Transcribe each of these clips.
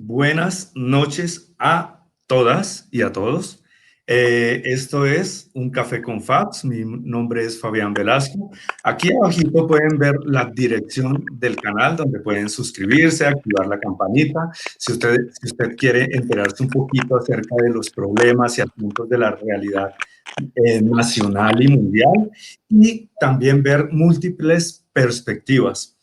Buenas noches a todas y a todos. Esto es Un Café con Fabs. Mi nombre es Fabián Velasco. Aquí abajito pueden ver la dirección del canal donde pueden suscribirse, activar la campanita. Si usted quiere enterarse un poquito acerca de los problemas y asuntos de la realidad nacional y mundial, y también ver múltiples perspectivas.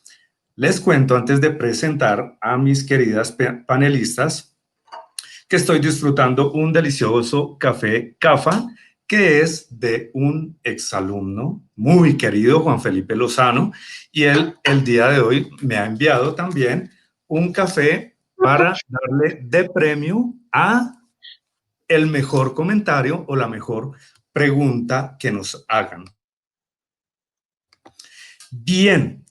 Les cuento antes de presentar a mis queridas panelistas que estoy disfrutando un delicioso café CAFA que es de un exalumno muy querido, Juan Felipe Lozano, y él el día de hoy me ha enviado también un café para darle de premio a el mejor comentario o la mejor pregunta que nos hagan. Bien,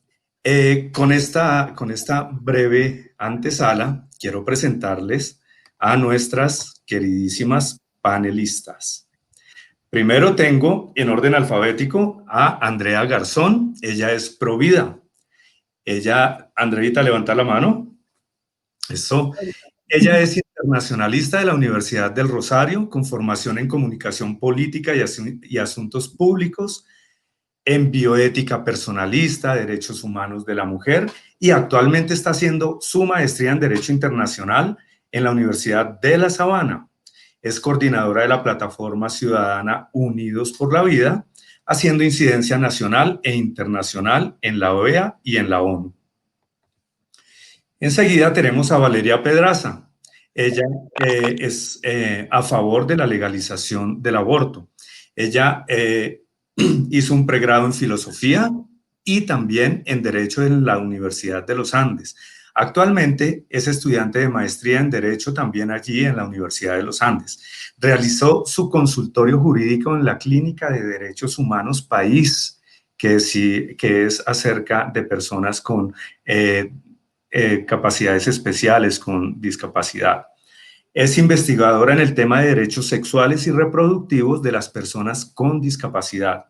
con esta breve antesala, quiero presentarles a nuestras queridísimas panelistas. Primero tengo, en orden alfabético, a Andrea Garzón. Ella es provida. Andreita, levanta la mano. Eso. Ella es internacionalista de la Universidad del Rosario, con formación en comunicación política y asuntos públicos, en bioética personalista, derechos humanos de la mujer, y actualmente está haciendo su maestría en Derecho Internacional en la Universidad de La Sabana. Es coordinadora de la plataforma ciudadana Unidos por la Vida, haciendo incidencia nacional e internacional en la OEA y en la ONU. Enseguida tenemos a Valeria Pedraza. Ella es a favor de la legalización del aborto. Ella hizo un pregrado en filosofía y también en Derecho en la Universidad de los Andes. Actualmente es estudiante de maestría en Derecho también allí en la Universidad de los Andes. Realizó su consultorio jurídico en la Clínica de Derechos Humanos País, que es acerca de personas con capacidades especiales, con discapacidad. Es investigadora en el tema de derechos sexuales y reproductivos de las personas con discapacidad.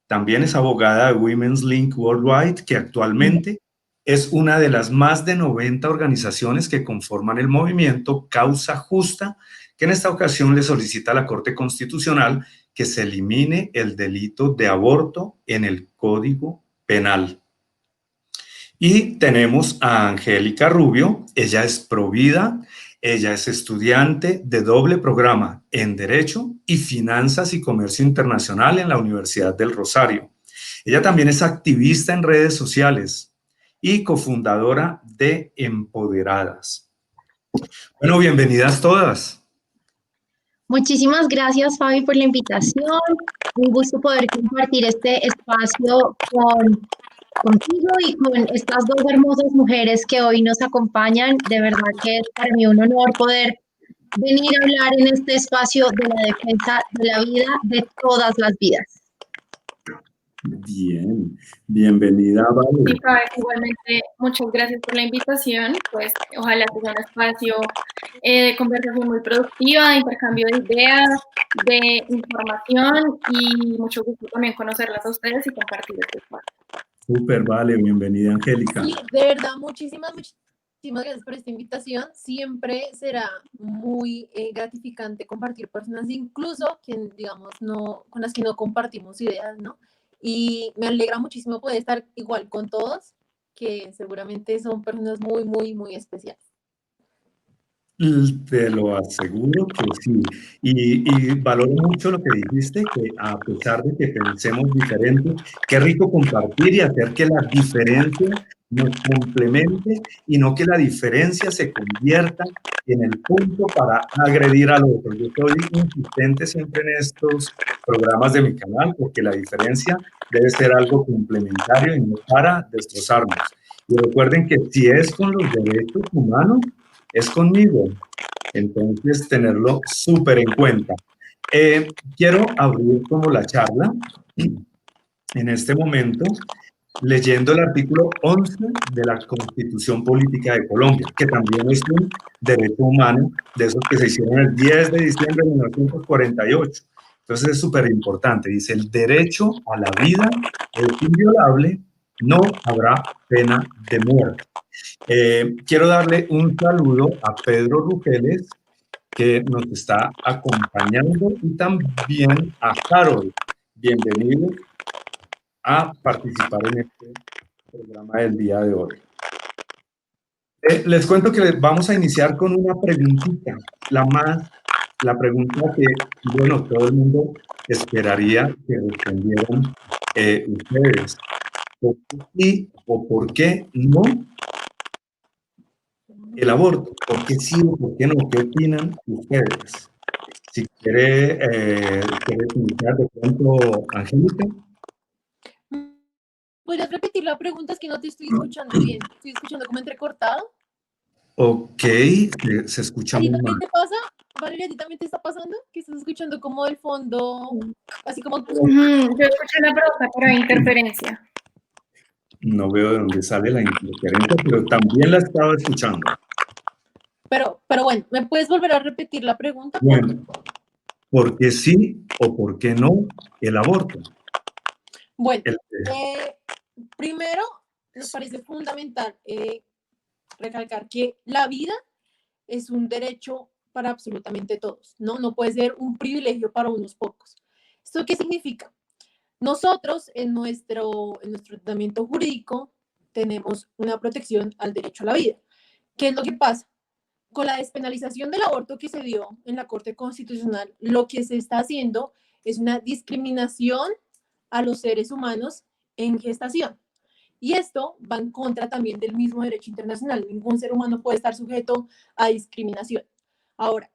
También es abogada de Women's Link Worldwide, que actualmente es una de las más de 90 organizaciones que conforman el movimiento Causa Justa, que en esta ocasión le solicita a la Corte Constitucional que se elimine el delito de aborto en el Código Penal. Y tenemos a Angélica Rubio. Ella es provida. Ella es estudiante de doble programa en Derecho y Finanzas y Comercio Internacional en la Universidad del Rosario. Ella también es activista en redes sociales y cofundadora de Empoderadas. Bueno, bienvenidas todas. Muchísimas gracias, Fabi, por la invitación. Un gusto poder compartir este espacio contigo y con estas dos hermosas mujeres que hoy nos acompañan. De verdad que es para mí un honor poder venir a hablar en este espacio de la defensa de la vida de todas las vidas. Bien, bienvenida, Vale. Sí, Fabi, igualmente, muchas gracias por la invitación. Pues ojalá que sea un espacio de conversación muy productiva, de intercambio de ideas, de información y mucho gusto también conocerlas a ustedes y compartir este espacio. Súper, Vale, bienvenida, Angélica. Sí, de verdad, muchísimas gracias por esta invitación. Siempre será muy gratificante compartir personas, incluso quien, digamos, con las que no compartimos ideas, ¿no? Y me alegra muchísimo poder estar igual con todos, que seguramente son personas muy, muy, muy especiales. Te lo aseguro que sí. Y valoro mucho lo que dijiste, que a pesar de que pensemos diferente, qué rico compartir y hacer que la diferencia nos complemente y no que la diferencia se convierta en el punto para agredir al otro. Yo soy insistente siempre en estos programas de mi canal porque la diferencia debe ser algo complementario y no para destrozarnos. Y recuerden que si es con los derechos humanos, es conmigo. Entonces, tenerlo súper en cuenta. Quiero abrir como la charla en este momento leyendo el artículo 11 de la Constitución Política de Colombia, que también es un derecho humano de esos que se hicieron el 10 de diciembre de 1948. Entonces es súper importante. Dice, el derecho a la vida es inviolable no habrá pena de muerte. Quiero darle un saludo a Pedro Rugeles, que nos está acompañando, y también a Harold. Bienvenidos a participar en este programa del día de hoy. Les cuento que vamos a iniciar con una preguntita, la pregunta que, bueno, todo el mundo esperaría que respondieran ustedes. ¿Por qué sí o por qué no el aborto? ¿Por qué sí o por qué no? ¿Qué opinan ustedes? Si quiere iniciar de pronto, Angélica. ¿Podrías repetir la pregunta? Es que no te estoy escuchando bien. Estoy escuchando como entrecortado. Ok, se escucha ¿A ti muy también mal. te pasa? Valeria, ¿a ti también te está pasando? Que estás escuchando como del fondo, así como... Yo escuché la pregunta, pero hay interferencia. No veo de dónde sale la interferencia, pero también la estaba escuchando. Pero bueno, ¿me puedes volver a repetir la pregunta? Bueno, ¿por qué sí o por qué no el aborto? Bueno, primero nos parece fundamental recalcar que la vida es un derecho para absolutamente todos, ¿no? No puede ser un privilegio para unos pocos. ¿Esto qué significa? Nosotros en nuestro tratamiento jurídico tenemos una protección al derecho a la vida. ¿Qué es lo que pasa? Con la despenalización del aborto que se dio en la Corte Constitucional, lo que se está haciendo es una discriminación a los seres humanos en gestación. Y esto va en contra también del mismo derecho internacional. Ningún ser humano puede estar sujeto a discriminación. Ahora,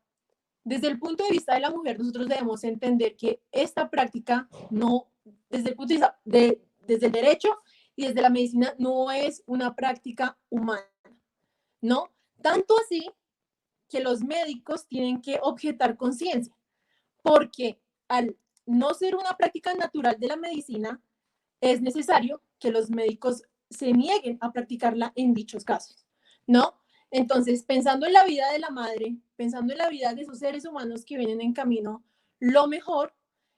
desde el punto de vista de la mujer, nosotros debemos entender que esta práctica no, desde el punto de vista desde el derecho y desde la medicina, no es una práctica humana, ¿no? Tanto así que los médicos tienen que objetar conciencia, porque al no ser una práctica natural de la medicina, es necesario que los médicos se nieguen a practicarla en dichos casos, ¿no? Entonces, pensando en la vida de la madre, pensando en la vida de esos seres humanos que vienen en camino, lo mejor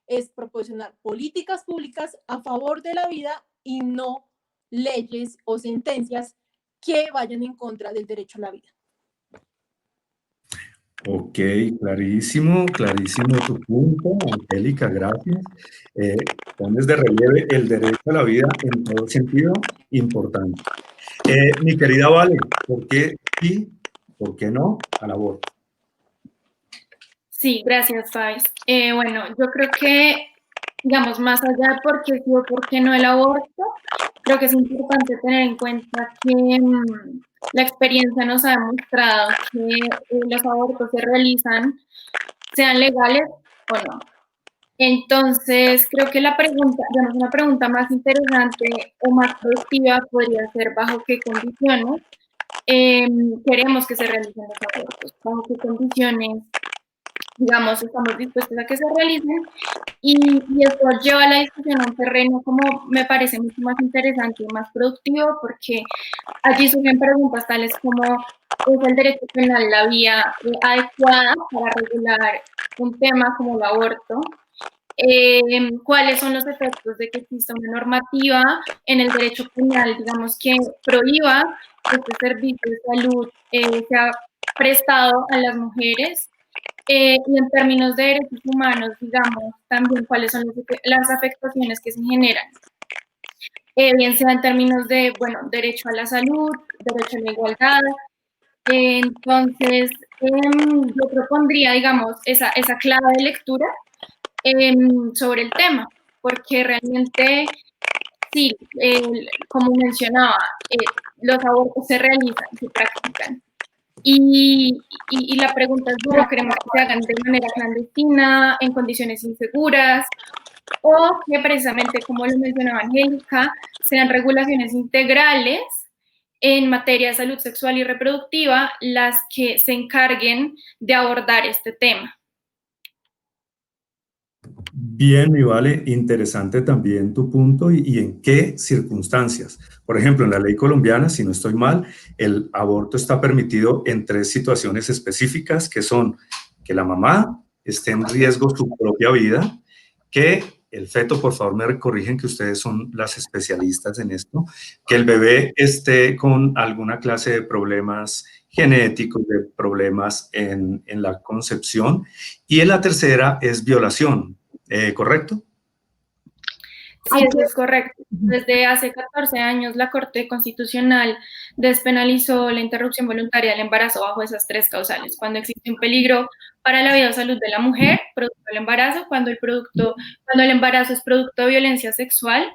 es proporcionar políticas públicas a favor de la vida y no leyes o sentencias que vayan en contra del derecho a la vida. Ok, clarísimo, clarísimo tu punto, Angélica, gracias. Pones de relieve el derecho a la vida en todo sentido, importante. Mi querida Vale, ¿por qué sí, por qué no al aborto? Sí, gracias, Fais. Bueno, yo creo que, digamos, más allá de por qué sí o por qué no el aborto, creo que es importante tener en cuenta que la experiencia nos ha demostrado que los abortos se realizan, sean legales o no. Entonces, creo que la pregunta, digamos, una pregunta más interesante o más productiva podría ser bajo qué condiciones queremos que se realicen los abortos, bajo qué condiciones, digamos, estamos dispuestos a que se realicen y esto lleva a la discusión a un terreno como me parece mucho más interesante y más productivo porque allí surgen preguntas tales como ¿es el derecho penal la vía adecuada para regular un tema como el aborto? ¿Cuáles son los efectos de que exista una normativa en el derecho penal, digamos, que prohíba que este servicio de salud sea prestado a las mujeres? Y en términos de derechos humanos, digamos, también cuáles son las afectaciones que se generan, bien sea en términos de, bueno, derecho a la salud, derecho a la igualdad. Entonces, yo propondría, digamos, esa clave de lectura sobre el tema, porque realmente, sí, como mencionaba, los abortos se realizan, se practican. Y la pregunta es, bueno, queremos que se hagan de manera clandestina, en condiciones inseguras, o que precisamente, como lo mencionaba Angélica, sean regulaciones integrales en materia de salud sexual y reproductiva las que se encarguen de abordar este tema. Bien, mi Vale, interesante también tu punto y en qué circunstancias. Por ejemplo, en la ley colombiana, si no estoy mal, el aborto está permitido en 3 situaciones específicas, que son que la mamá esté en riesgo su propia vida, que el feto, por favor me corrigen que ustedes son las especialistas en esto, que el bebé esté con alguna clase de problemas genéticos, de problemas en la concepción. Y en la tercera es violación, ¿correcto? Sí, eso es correcto. Desde hace 14 años la Corte Constitucional despenalizó la interrupción voluntaria del embarazo bajo esas 3 causales. Cuando existe un peligro para la vida o salud de la mujer, producto del embarazo, cuando el embarazo es producto de violencia sexual,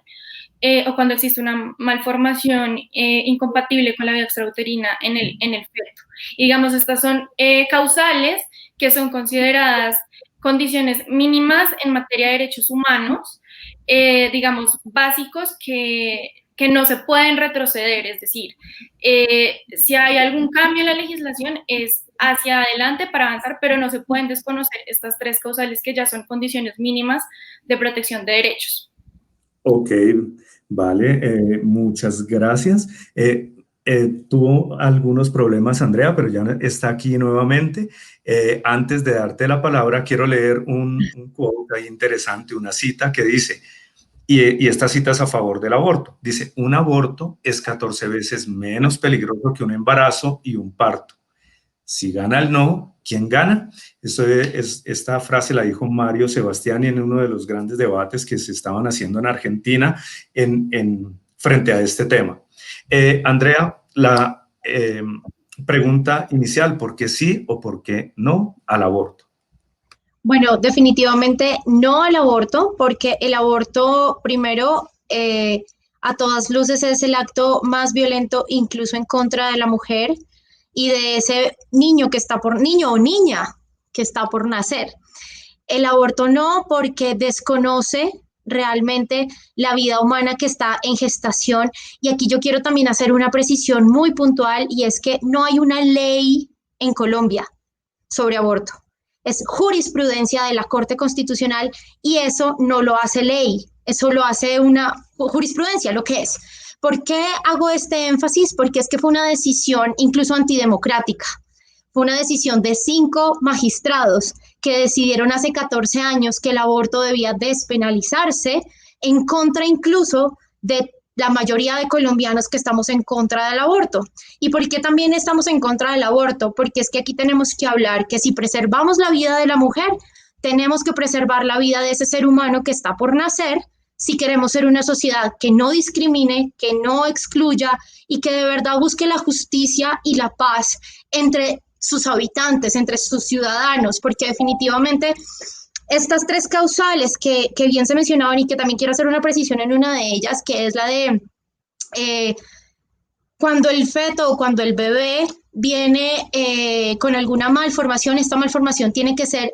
o cuando existe una malformación incompatible con la vida extrauterina en el feto. Y digamos, estas son causales que son consideradas condiciones mínimas en materia de derechos humanos, digamos, básicos que no se pueden retroceder, es decir, si hay algún cambio en la legislación es hacia adelante para avanzar, pero no se pueden desconocer estas 3 causales que ya son condiciones mínimas de protección de derechos. Ok, vale, muchas gracias. Tuvo algunos problemas, Andrea, pero ya está aquí nuevamente. Antes de darte la palabra, quiero leer un quote ahí interesante, una cita que dice, y esta cita es a favor del aborto, dice, un aborto es 14 veces menos peligroso que un embarazo y un parto. Si gana el no, ¿quién gana? Esta frase la dijo Mario Sebastiani en uno de los grandes debates que se estaban haciendo en Argentina frente a este tema. Andrea, la pregunta inicial, ¿por qué sí o por qué no al aborto? Bueno, definitivamente no al aborto, porque el aborto, primero, a todas luces es el acto más violento, incluso en contra de la mujer y de ese niño niño o niña que está por nacer. El aborto no, porque desconoce realmente la vida humana que está en gestación. Y aquí yo quiero también hacer una precisión muy puntual, y es que no hay una ley en Colombia sobre aborto. Es jurisprudencia de la Corte Constitucional y eso no lo hace ley, eso lo hace una jurisprudencia, lo que es. ¿Por qué hago este énfasis? Porque es que fue una decisión incluso antidemocrática. Fue una decisión de 5 magistrados que decidieron hace 14 años que el aborto debía despenalizarse, en contra incluso de la mayoría de colombianos que estamos en contra del aborto. ¿Y por qué también estamos en contra del aborto? Porque es que aquí tenemos que hablar que si preservamos la vida de la mujer, tenemos que preservar la vida de ese ser humano que está por nacer, si queremos ser una sociedad que no discrimine, que no excluya y que de verdad busque la justicia y la paz entre sus habitantes, entre sus ciudadanos, porque definitivamente estas 3 causales que bien se mencionaban y que también quiero hacer una precisión en una de ellas, que es la de cuando el feto o cuando el bebé viene con alguna malformación, esta malformación tiene que ser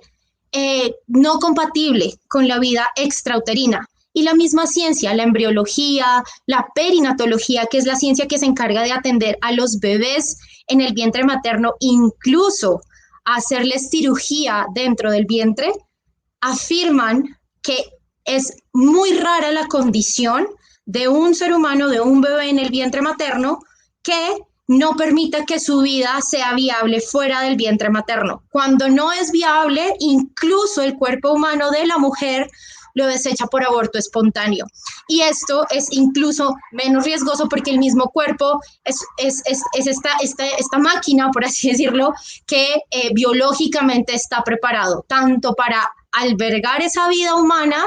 no compatible con la vida extrauterina. Y la misma ciencia, la embriología, la perinatología, que es la ciencia que se encarga de atender a los bebés en el vientre materno, incluso hacerles cirugía dentro del vientre, afirman que es muy rara la condición de un ser humano, de un bebé en el vientre materno, que no permita que su vida sea viable fuera del vientre materno. Cuando no es viable, incluso el cuerpo humano de la mujer lo desecha por aborto espontáneo. Y esto es incluso menos riesgoso porque el mismo cuerpo es esta máquina, por así decirlo, que biológicamente está preparado tanto para albergar esa vida humana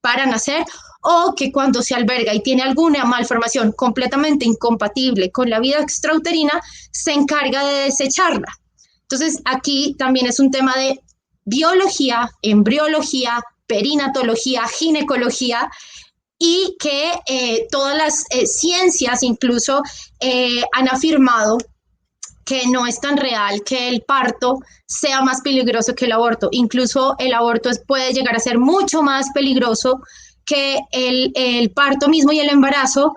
para nacer, o que cuando se alberga y tiene alguna malformación completamente incompatible con la vida extrauterina, se encarga de desecharla. Entonces, aquí también es un tema de biología, embriología, perinatología, ginecología, y que todas las ciencias incluso han afirmado que no es tan real que el parto sea más peligroso que el aborto. Incluso el aborto puede llegar a ser mucho más peligroso que el parto mismo y el embarazo,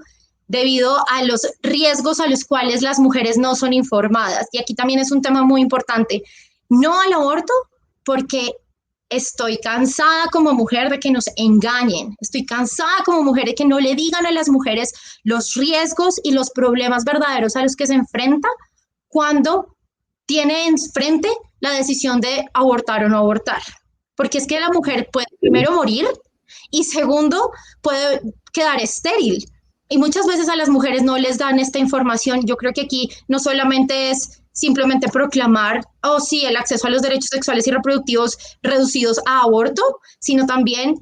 debido a los riesgos a los cuales las mujeres no son informadas. Y aquí también es un tema muy importante. No al aborto, porque estoy cansada como mujer de que nos engañen. Estoy cansada como mujer de que no le digan a las mujeres los riesgos y los problemas verdaderos a los que se enfrenta cuando tiene enfrente la decisión de abortar o no abortar. Porque es que la mujer puede primero morir, y segundo, puede quedar estéril. Y muchas veces a las mujeres no les dan esta información. Yo creo que aquí no solamente es simplemente proclamar, oh sí, el acceso a los derechos sexuales y reproductivos reducidos a aborto, sino también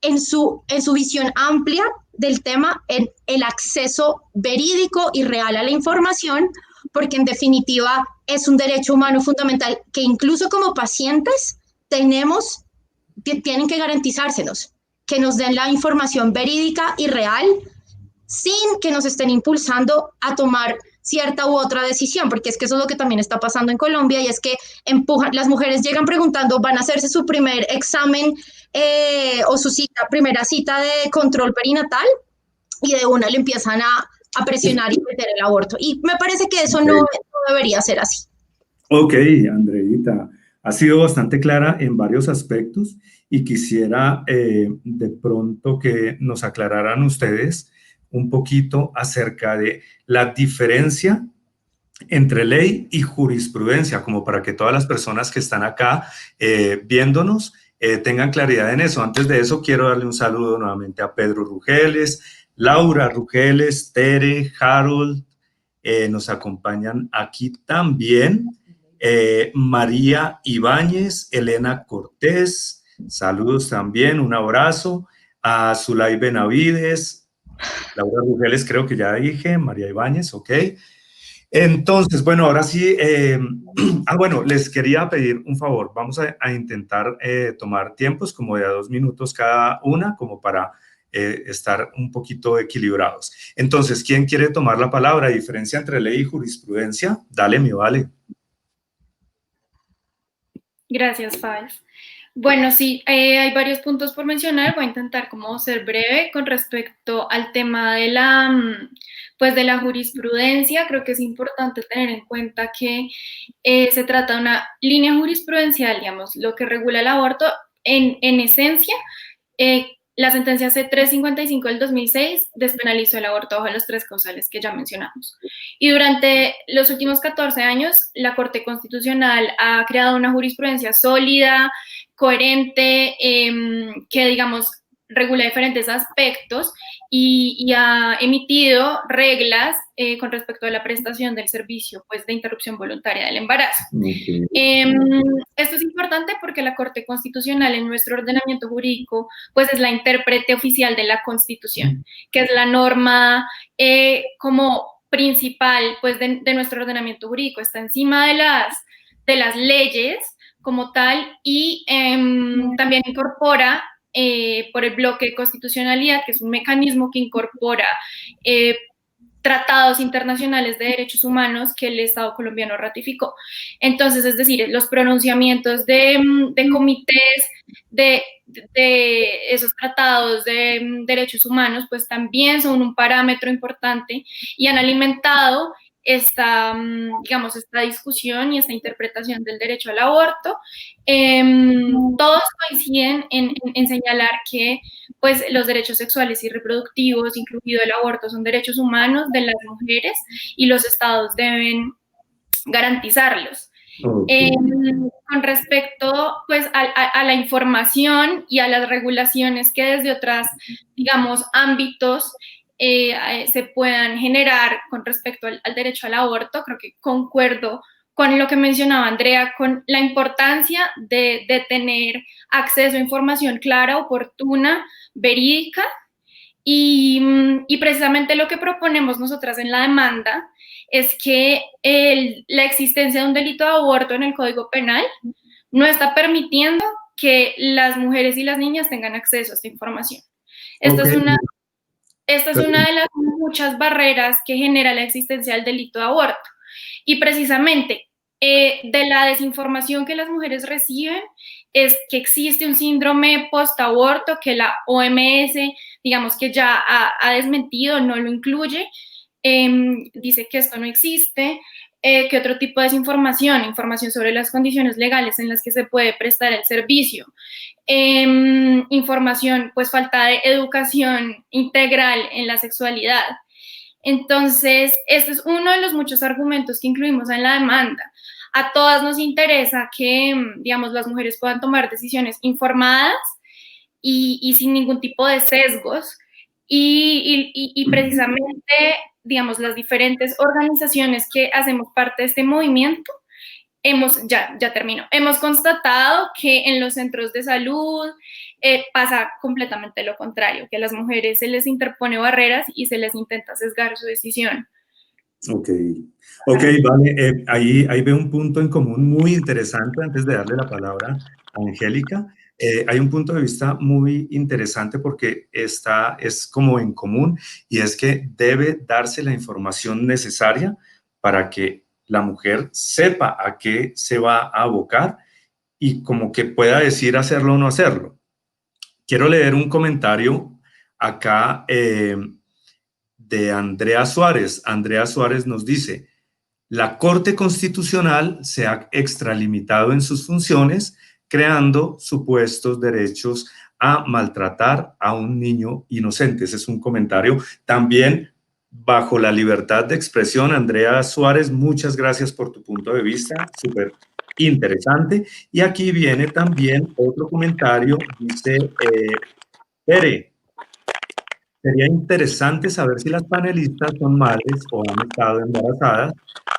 en su visión amplia del tema, en el acceso verídico y real a la información, porque en definitiva es un derecho humano fundamental que incluso como pacientes tenemos, tienen que garantizársenos, que nos den la información verídica y real sin que nos estén impulsando a tomar cierta u otra decisión, porque es que eso es lo que también está pasando en Colombia, y es que las mujeres llegan preguntando, van a hacerse su primer examen o su primera cita de control perinatal, y de una le empiezan a presionar y meter el aborto. Y me parece que eso no debería ser así. Ok, Andreita, ha sido bastante clara en varios aspectos y quisiera de pronto que nos aclararan ustedes un poquito acerca de la diferencia entre ley y jurisprudencia, como para que todas las personas que están acá viéndonos tengan claridad en eso. Antes de eso, quiero darle un saludo nuevamente a Pedro Rugeles, Laura Rugeles, Tere, Harold, nos acompañan aquí también. María Ibáñez, Elena Cortés, saludos también, un abrazo. A Zulay Benavides, Laura Rugeles creo que ya dije, María Ibáñez, ok. Entonces, bueno, ahora sí, bueno, les quería pedir un favor, vamos a intentar tomar tiempos como de a 2 minutos cada una, como para estar un poquito equilibrados. Entonces, ¿quién quiere tomar la palabra? ¿Diferencia entre ley y jurisprudencia? Dale, mi vale. Gracias, Fáez. Bueno, sí, hay varios puntos por mencionar. Voy a intentar como ser breve con respecto al tema de pues de la jurisprudencia. Creo que es importante tener en cuenta que se trata de una línea jurisprudencial, digamos, lo que regula el aborto en esencia. La sentencia C-355 del 2006 despenalizó el aborto bajo las 3 causales que ya mencionamos. Y durante los últimos 14 años, la Corte Constitucional ha creado una jurisprudencia sólida, coherente, que, digamos, regula diferentes aspectos y ha emitido reglas con respecto a la prestación del servicio, pues, de interrupción voluntaria del embarazo. Okay. Esto es importante porque la Corte Constitucional en nuestro ordenamiento jurídico, pues, es la intérprete oficial de la Constitución, que es la norma como principal, pues, de nuestro ordenamiento jurídico. Está encima de las leyes como tal, y también incorpora por el bloque de constitucionalidad, que es un mecanismo que incorpora tratados internacionales de derechos humanos que el Estado colombiano ratificó. Entonces, es decir, los pronunciamientos de comités de esos tratados de derechos humanos, pues también son un parámetro importante y han alimentado digamos, esta discusión y esta interpretación del derecho al aborto. Todos coinciden en señalar que, pues, los derechos sexuales y reproductivos, incluido el aborto, son derechos humanos de las mujeres y los estados deben garantizarlos. Okay. Con respecto, pues, a la información y a las regulaciones que desde otras, digamos, ámbitos se puedan generar con respecto al derecho al aborto, creo que concuerdo con lo que mencionaba Andrea, con la importancia de tener acceso a información clara, oportuna, verídica, y precisamente lo que proponemos nosotras en la demanda es que la existencia de un delito de aborto en el Código Penal no está permitiendo que las mujeres y las niñas tengan acceso a esta información. Esta es una de las muchas barreras que genera la existencia del delito de aborto. Y precisamente de la desinformación que las mujeres reciben es que existe un síndrome post-aborto que la OMS, digamos, que ya ha desmentido, no lo incluye, dice que esto no existe. ¿Qué otro tipo de desinformación? Información sobre las condiciones legales en las que se puede prestar el servicio. Información, pues, falta de educación integral en la sexualidad. Entonces, este es uno de los muchos argumentos que incluimos en la demanda. A todas nos interesa que, digamos, las mujeres puedan tomar decisiones informadas y sin ningún tipo de sesgos. Y precisamente, digamos, las diferentes organizaciones que hacemos parte de este movimiento, ya termino, hemos constatado que en los centros de salud pasa completamente lo contrario, que a las mujeres se les interpone barreras y se les intenta sesgar su decisión. Ok, ok, vale. Ahí veo un punto en común muy interesante antes de darle la palabra a Angélica. Hay un punto de vista muy interesante porque es como en común y es que debe darse la información necesaria para que la mujer sepa a qué se va a abocar y como que pueda decir hacerlo o no hacerlo. Quiero leer un comentario acá de Andrea Suárez. Andrea Suárez nos dice: la Corte Constitucional se ha extralimitado en sus funciones, creando supuestos derechos a maltratar a un niño inocente. Ese es un comentario también bajo la libertad de expresión. Andrea Suárez, muchas gracias por tu punto de vista, súper interesante. Y aquí viene también otro comentario, dice Pere, sería interesante saber si las panelistas son madres o han estado embarazadas.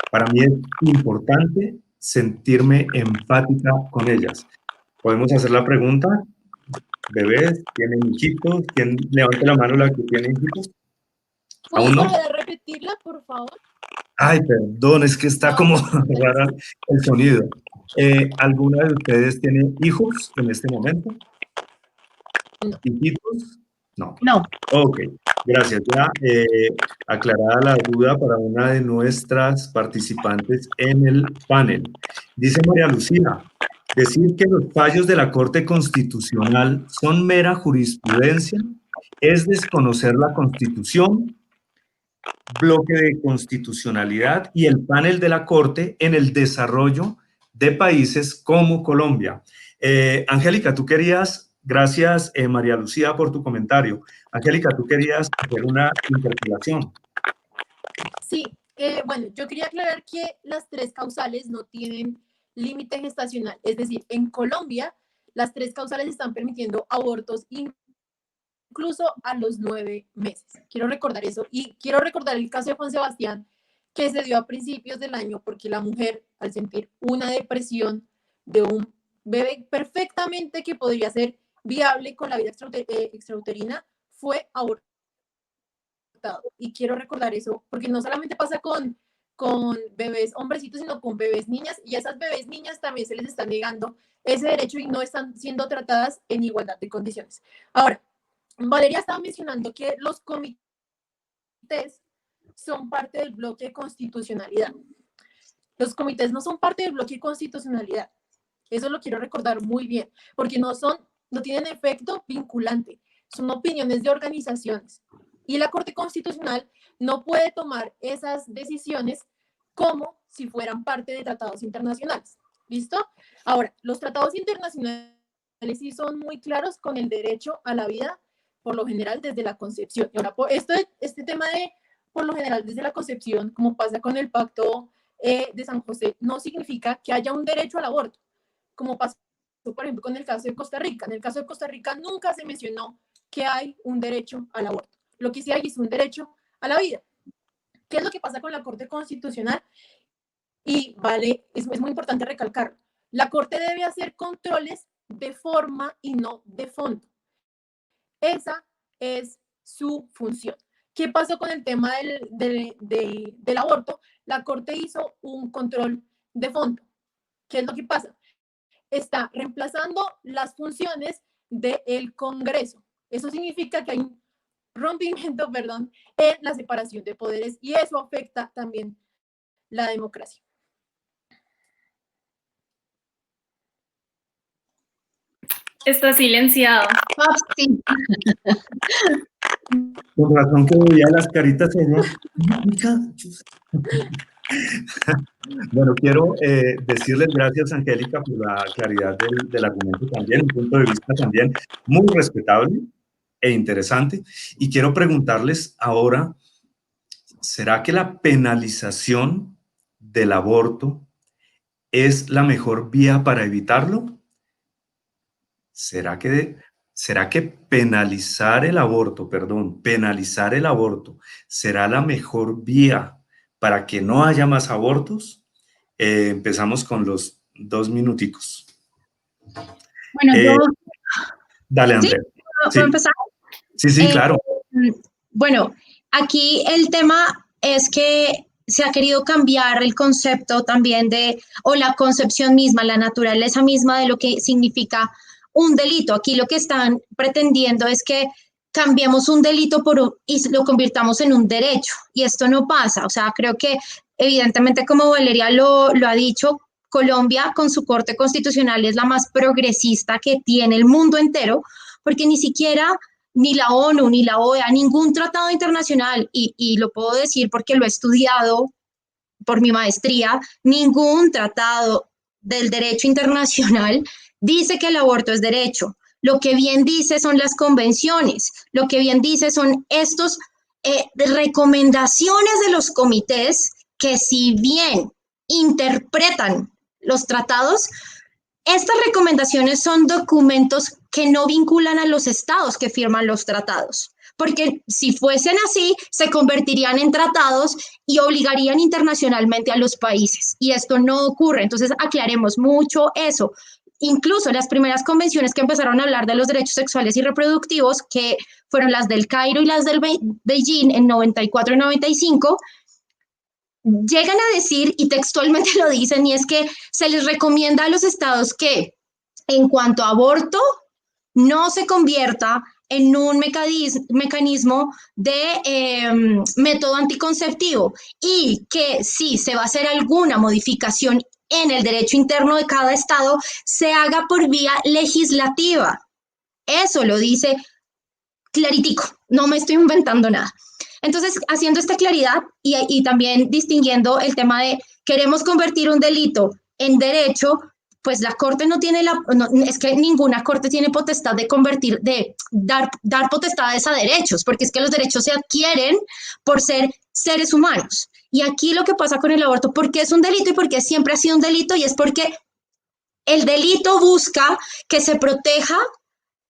Para mí es importante sentirme empática con ellas. Podemos hacer la pregunta: ¿bebés tienen hijitos? ¿Quién levante la mano la que tiene hijitos? ¿Puedes ¿Aún no? volver a repetirla, por favor? Ay, perdón, es que está como rara el sonido. ¿Alguna de ustedes tiene hijos en este momento? No. ¿Hijitos? No. No. Ok, gracias. Ya aclarada la duda para una de nuestras participantes en el panel. Dice María Lucía: decir que los fallos de la Corte Constitucional son mera jurisprudencia es desconocer la Constitución, bloque de constitucionalidad y el panel de la Corte en el desarrollo de países como Colombia. Angélica, tú querías, gracias María Lucía por tu comentario. Angélica, tú querías hacer una interpelación. Sí, bueno, yo quería aclarar que las tres causales no tienen límite gestacional. Es decir, en Colombia, las tres causales están permitiendo abortos incluso a los 9 meses. Quiero recordar eso. Y quiero recordar el caso de Juan Sebastián, que se dio a principios del año porque la mujer, al sentir una depresión de un bebé perfectamente que podría ser viable con la vida extrauterina, fue abortada. Y quiero recordar eso porque no solamente pasa con bebés hombrecitos, sino con bebés niñas, y a esas bebés niñas también se les está negando ese derecho y no están siendo tratadas en igualdad de condiciones. Ahora, Valeria estaba mencionando que los comités son parte del bloque de constitucionalidad. Los comités no son parte del bloque de constitucionalidad. Eso lo quiero recordar muy bien, porque no tienen efecto vinculante, son opiniones de organizaciones. Y la Corte Constitucional no puede tomar esas decisiones como si fueran parte de tratados internacionales. ¿Listo? Ahora, los tratados internacionales sí son muy claros con el derecho a la vida, por lo general desde la concepción. Y ahora, este tema de por lo general desde la concepción, como pasa con el Pacto de San José, no significa que haya un derecho al aborto, como pasó, por ejemplo, con el caso de Costa Rica. En el caso de Costa Rica nunca se mencionó que hay un derecho al aborto. Lo que sí hay es un derecho a la vida. ¿Qué es lo que pasa con la Corte Constitucional? Y vale, es muy importante recalcar, la Corte debe hacer controles de forma y no de fondo. Esa es su función. ¿Qué pasó con el tema del aborto? La Corte hizo un control de fondo. ¿Qué es lo que pasa? Está reemplazando las funciones del Congreso. Eso significa que hay un rompimiento, perdón, en la separación de poderes y eso afecta también la democracia. Está silenciado. Sí. Con razón que veía las caritas ella. Bueno, quiero decirles gracias, Angélica, por la claridad del argumento también, un punto de vista también muy respetable e interesante. Y quiero preguntarles ahora, ¿será que la penalización del aborto es la mejor vía para evitarlo? ¿Será que ¿será que penalizar el aborto, penalizar el aborto será la mejor vía para que no haya más abortos? Empezamos con los 2 minuticos. Bueno, Eh, yo, Dale, sí, Andrea. ¿puedo Sí, empezar? sí, sí, Eh, claro. bueno, aquí el tema es que se ha querido cambiar el concepto también o la concepción misma, la naturaleza misma de lo que significa un delito. Aquí lo que están pretendiendo es que cambiemos un delito y lo convirtamos en un derecho. Y esto no pasa. O sea, creo que evidentemente, como Valeria lo ha dicho, Colombia con su Corte Constitucional es la más progresista que tiene el mundo entero, porque ni siquiera ni la ONU, ni la OEA, ningún tratado internacional, y lo puedo decir porque lo he estudiado por mi maestría, ningún tratado del derecho internacional dice que el aborto es derecho. Lo que bien dice son las convenciones, lo que bien dice son estos recomendaciones de los comités que si bien interpretan los tratados, estas recomendaciones son documentos que no vinculan a los estados que firman los tratados, porque si fuesen así, se convertirían en tratados y obligarían internacionalmente a los países. Y esto no ocurre. Entonces, aclaremos mucho eso. Incluso las primeras convenciones que empezaron a hablar de los derechos sexuales y reproductivos, que fueron las del Cairo y las del Beijing en 94 y 95, llegan a decir, y textualmente lo dicen, y es que se les recomienda a los estados que en cuanto a aborto no se convierta en un mecanismo de método anticonceptivo y que si se va a hacer alguna modificación en el derecho interno de cada estado, se haga por vía legislativa. Eso lo dice claritico, no me estoy inventando nada. Entonces, haciendo esta claridad y también distinguiendo el tema de queremos convertir un delito en derecho, pues la Corte no tiene es que ninguna Corte tiene potestad de convertir, de dar potestades a derechos, porque es que los derechos se adquieren por ser seres humanos. Y aquí lo que pasa con el aborto, ¿por qué es un delito y por qué siempre ha sido un delito? Y es porque el delito busca que se proteja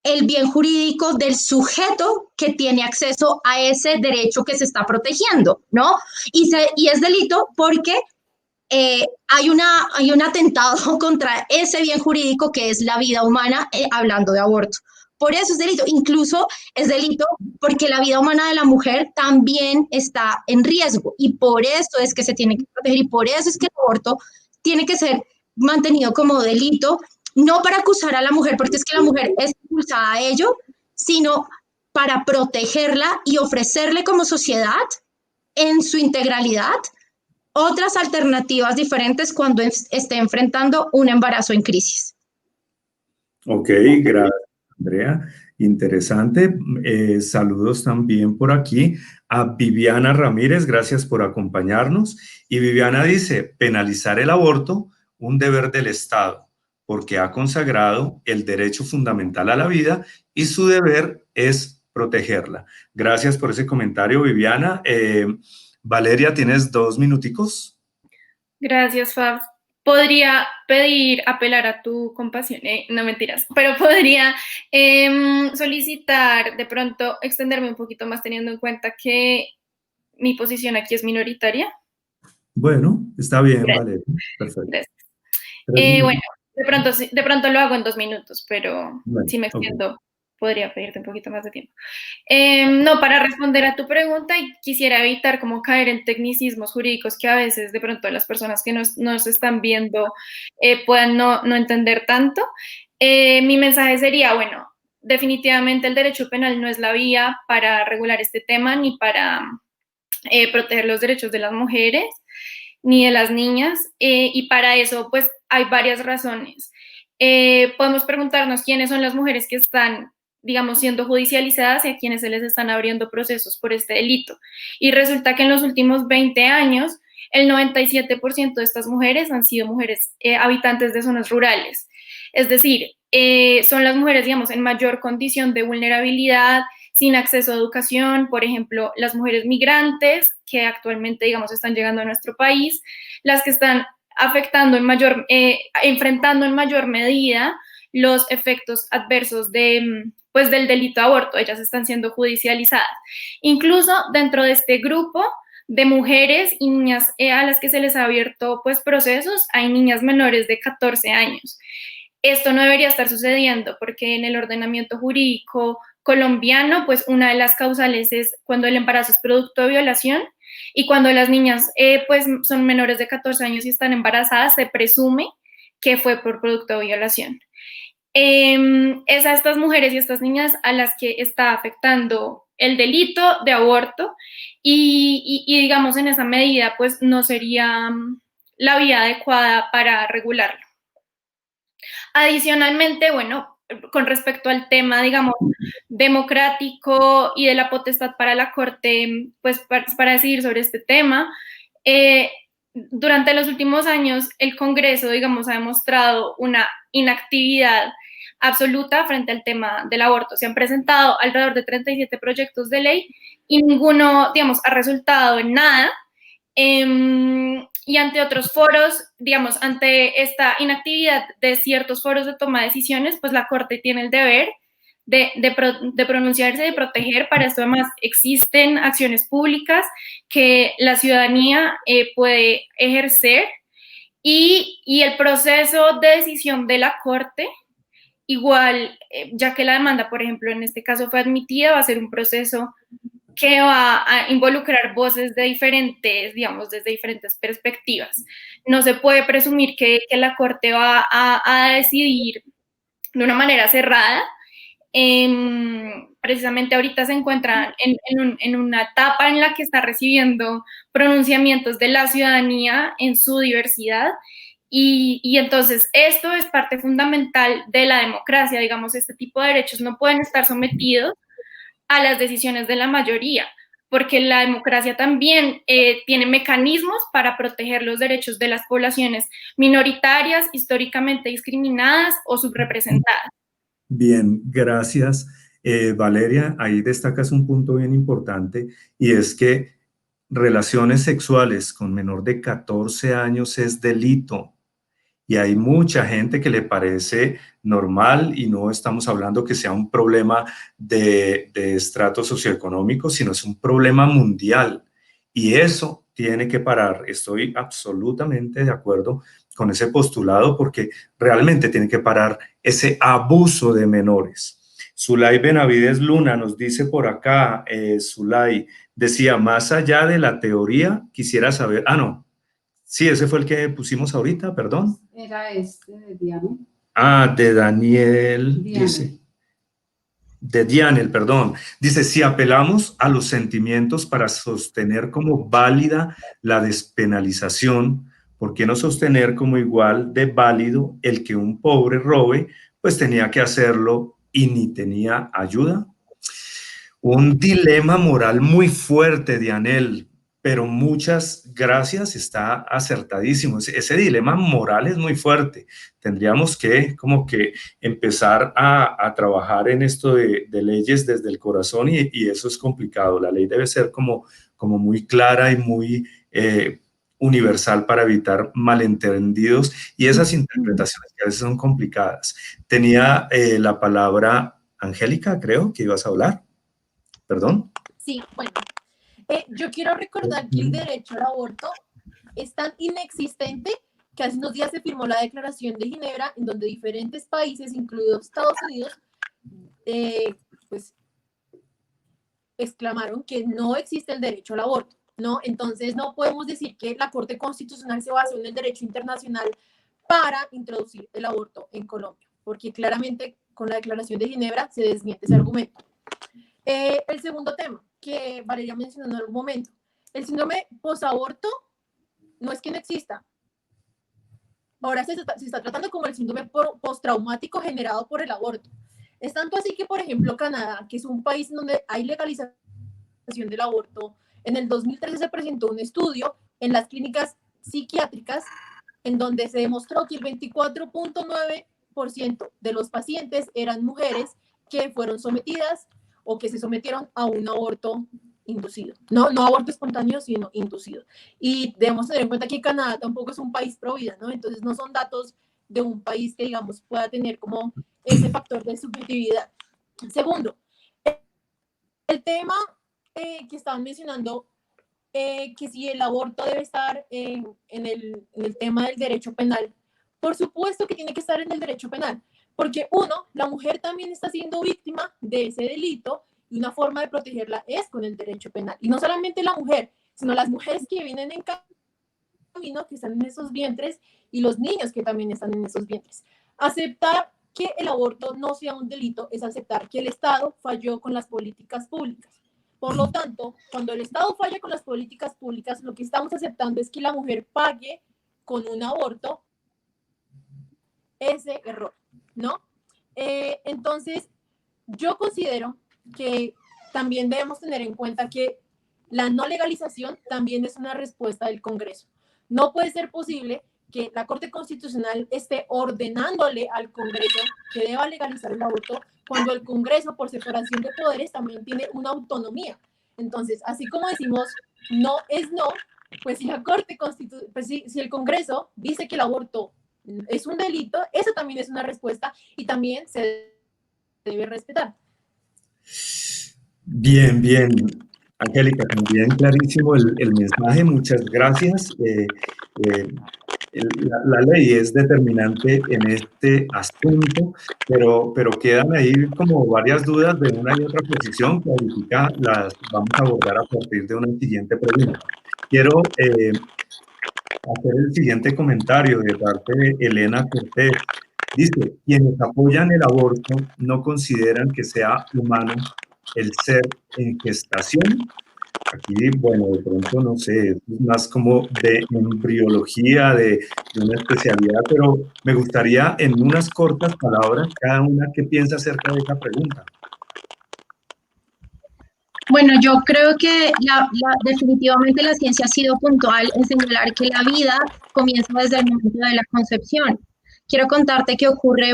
el bien jurídico del sujeto que tiene acceso a ese derecho que se está protegiendo, ¿no? Y es delito porque hay un atentado contra ese bien jurídico que es la vida humana, hablando de aborto. Por eso es delito. Incluso es delito porque la vida humana de la mujer también está en riesgo y por eso es que se tiene que proteger y por eso es que el aborto tiene que ser mantenido como delito, no para acusar a la mujer, porque es que la mujer es expulsada a ello, sino para protegerla y ofrecerle como sociedad en su integralidad otras alternativas diferentes cuando esté enfrentando un embarazo en crisis. Ok, gracias, Andrea. Interesante. Saludos también por aquí a Viviana Ramírez, gracias por acompañarnos. Y Viviana dice, penalizar el aborto, un deber del Estado, porque ha consagrado el derecho fundamental a la vida y su deber es protegerla. Gracias por ese comentario, Viviana. Valeria, ¿tienes 2 minuticos? Gracias, Fab. Podría pedir, apelar a tu compasión, no mentiras, pero podría solicitar de pronto extenderme un poquito más teniendo en cuenta que mi posición aquí es minoritaria. Bueno, está bien, Gracias. Valeria. Perfecto. Gracias. 3 minutos. Bueno, de pronto lo hago en 2 minutos, pero Bueno, si me ok. extiendo, podría pedirte un poquito más de tiempo. No, para responder a tu pregunta, y quisiera evitar como caer en tecnicismos jurídicos que a veces de pronto las personas que nos están viendo puedan no entender tanto. Mi mensaje sería, bueno, definitivamente el derecho penal no es la vía para regular este tema ni para proteger los derechos de las mujeres ni de las niñas, y para eso pues hay varias razones. Podemos preguntarnos quiénes son las mujeres que están, digamos, siendo judicializadas y a quienes se les están abriendo procesos por este delito. Y resulta que en los últimos 20 años, el 97% de estas mujeres han sido mujeres habitantes de zonas rurales. Es decir, son las mujeres, digamos, en mayor condición de vulnerabilidad, sin acceso a educación, por ejemplo, las mujeres migrantes que actualmente, digamos, están llegando a nuestro país, las que están enfrentando en mayor medida los efectos adversos de pues del delito de aborto, ellas están siendo judicializadas. Incluso dentro de este grupo de mujeres y niñas a las que se les ha abierto pues procesos, hay niñas menores de 14 años. Esto no debería estar sucediendo porque en el ordenamiento jurídico colombiano, pues una de las causales es cuando el embarazo es producto de violación, y cuando las niñas pues son menores de 14 años y están embarazadas, se presume que fue por producto de violación. Es a estas mujeres y estas niñas a las que está afectando el delito de aborto y digamos en esa medida pues no sería la vía adecuada para regularlo. Adicionalmente, bueno, con respecto al tema, digamos, democrático y de la potestad para la Corte, pues para decidir sobre este tema, durante los últimos años el Congreso, digamos, ha demostrado una inactividad absoluta frente al tema del aborto. Se han presentado alrededor de 37 proyectos de ley y ninguno, digamos, ha resultado en nada. Y ante otros foros, digamos, ante esta inactividad de ciertos foros de toma de decisiones, pues la Corte tiene el deber de pronunciarse, de proteger. Para esto además existen acciones públicas que la ciudadanía puede ejercer y el proceso de decisión de la Corte, igual, ya que la demanda, por ejemplo, en este caso fue admitida, va a ser un proceso que va a involucrar voces de diferentes, digamos, desde diferentes perspectivas. No se puede presumir que la Corte va a decidir de una manera cerrada. Precisamente ahorita se encuentra en una etapa en la que está recibiendo pronunciamientos de la ciudadanía en su diversidad. Y entonces esto es parte fundamental de la democracia, digamos, este tipo de derechos no pueden estar sometidos a las decisiones de la mayoría, porque la democracia también tiene mecanismos para proteger los derechos de las poblaciones minoritarias, históricamente discriminadas o subrepresentadas. Bien, gracias, Valeria. Ahí destacas un punto bien importante y es que relaciones sexuales con menor de 14 años es delito. Y hay mucha gente que le parece normal y no estamos hablando que sea un problema de estrato socioeconómico, sino es un problema mundial. Y eso tiene que parar. Estoy absolutamente de acuerdo con ese postulado porque realmente tiene que parar ese abuso de menores. Zulay Benavides Luna nos dice por acá, Zulay, decía, más allá de la teoría, quisiera saber, no, sí, ese fue el que pusimos ahorita, perdón. Era este de Diana. De Daniel, dice. De Dianel, perdón. Dice, si apelamos a los sentimientos para sostener como válida la despenalización, ¿por qué no sostener como igual de válido el que un pobre robe, pues tenía que hacerlo y ni tenía ayuda? Un dilema moral muy fuerte, Dianel, pero muchas gracias, está acertadísimo. Ese dilema moral es muy fuerte. Tendríamos que como que empezar a trabajar en esto de leyes desde el corazón y eso es complicado. La ley debe ser como muy clara y muy universal para evitar malentendidos y esas interpretaciones que a veces son complicadas. Tenía la palabra Angélica, creo que ibas a hablar. ¿Perdón? Sí, bueno. Yo quiero recordar que el derecho al aborto es tan inexistente que hace unos días se firmó la Declaración de Ginebra, en donde diferentes países, incluidos Estados Unidos, pues exclamaron que no existe el derecho al aborto, ¿no? Entonces no podemos decir que la Corte Constitucional se basó en el derecho internacional para introducir el aborto en Colombia, porque claramente con la Declaración de Ginebra se desmiente ese argumento. El segundo tema que Valeria mencionó en algún momento, el síndrome posaborto no es que no exista. Ahora se está tratando como el síndrome postraumático generado por el aborto. Es tanto así que, por ejemplo, Canadá, que es un país donde hay legalización del aborto, en el 2013 se presentó un estudio en las clínicas psiquiátricas en donde se demostró que el 24.9% de los pacientes eran mujeres que fueron sometidas o que se sometieron a un aborto inducido. No aborto espontáneo, sino inducido. Y debemos tener en cuenta que Canadá tampoco es un país pro vida, ¿no? Entonces no son datos de un país que, digamos, pueda tener como ese factor de subjetividad. Segundo, el tema que estaban mencionando, que si el aborto debe estar en el tema del derecho penal, por supuesto que tiene que estar en el derecho penal, porque uno, la mujer también está siendo víctima de ese delito y una forma de protegerla es con el derecho penal. Y no solamente la mujer, sino las mujeres que vienen en camino, que están en esos vientres, y los niños que también están en esos vientres. Aceptar que el aborto no sea un delito es aceptar que el Estado falló con las políticas públicas. Por lo tanto, cuando el Estado falla con las políticas públicas, lo que estamos aceptando es que la mujer pague con un aborto ese error, ¿no? Entonces, yo considero que también debemos tener en cuenta que la no legalización también es una respuesta del Congreso. No puede ser posible que la Corte Constitucional esté ordenándole al Congreso que deba legalizar el aborto cuando el Congreso, por separación de poderes, también tiene una autonomía. Entonces, así como decimos no es no, pues si la Corte Constitucional, pues si el Congreso dice que el aborto es un delito, eso también es una respuesta y también se debe respetar. Bien, bien. Angélica, también clarísimo el mensaje, muchas gracias. La ley es determinante en este asunto, pero quedan ahí como varias dudas de una y otra posición. Clarificar las vamos a abordar a partir de una siguiente pregunta. Quiero hacer el siguiente comentario de parte de Elena Cortés. Dice, quienes apoyan el aborto no consideran que sea humano el ser en gestación. Aquí, bueno, de pronto no sé, es más como de embriología, de una especialidad, pero me gustaría en unas cortas palabras cada una qué piensa acerca de esa pregunta. Bueno, yo creo que definitivamente la ciencia ha sido puntual en señalar que la vida comienza desde el momento de la concepción. Quiero contarte que ocurre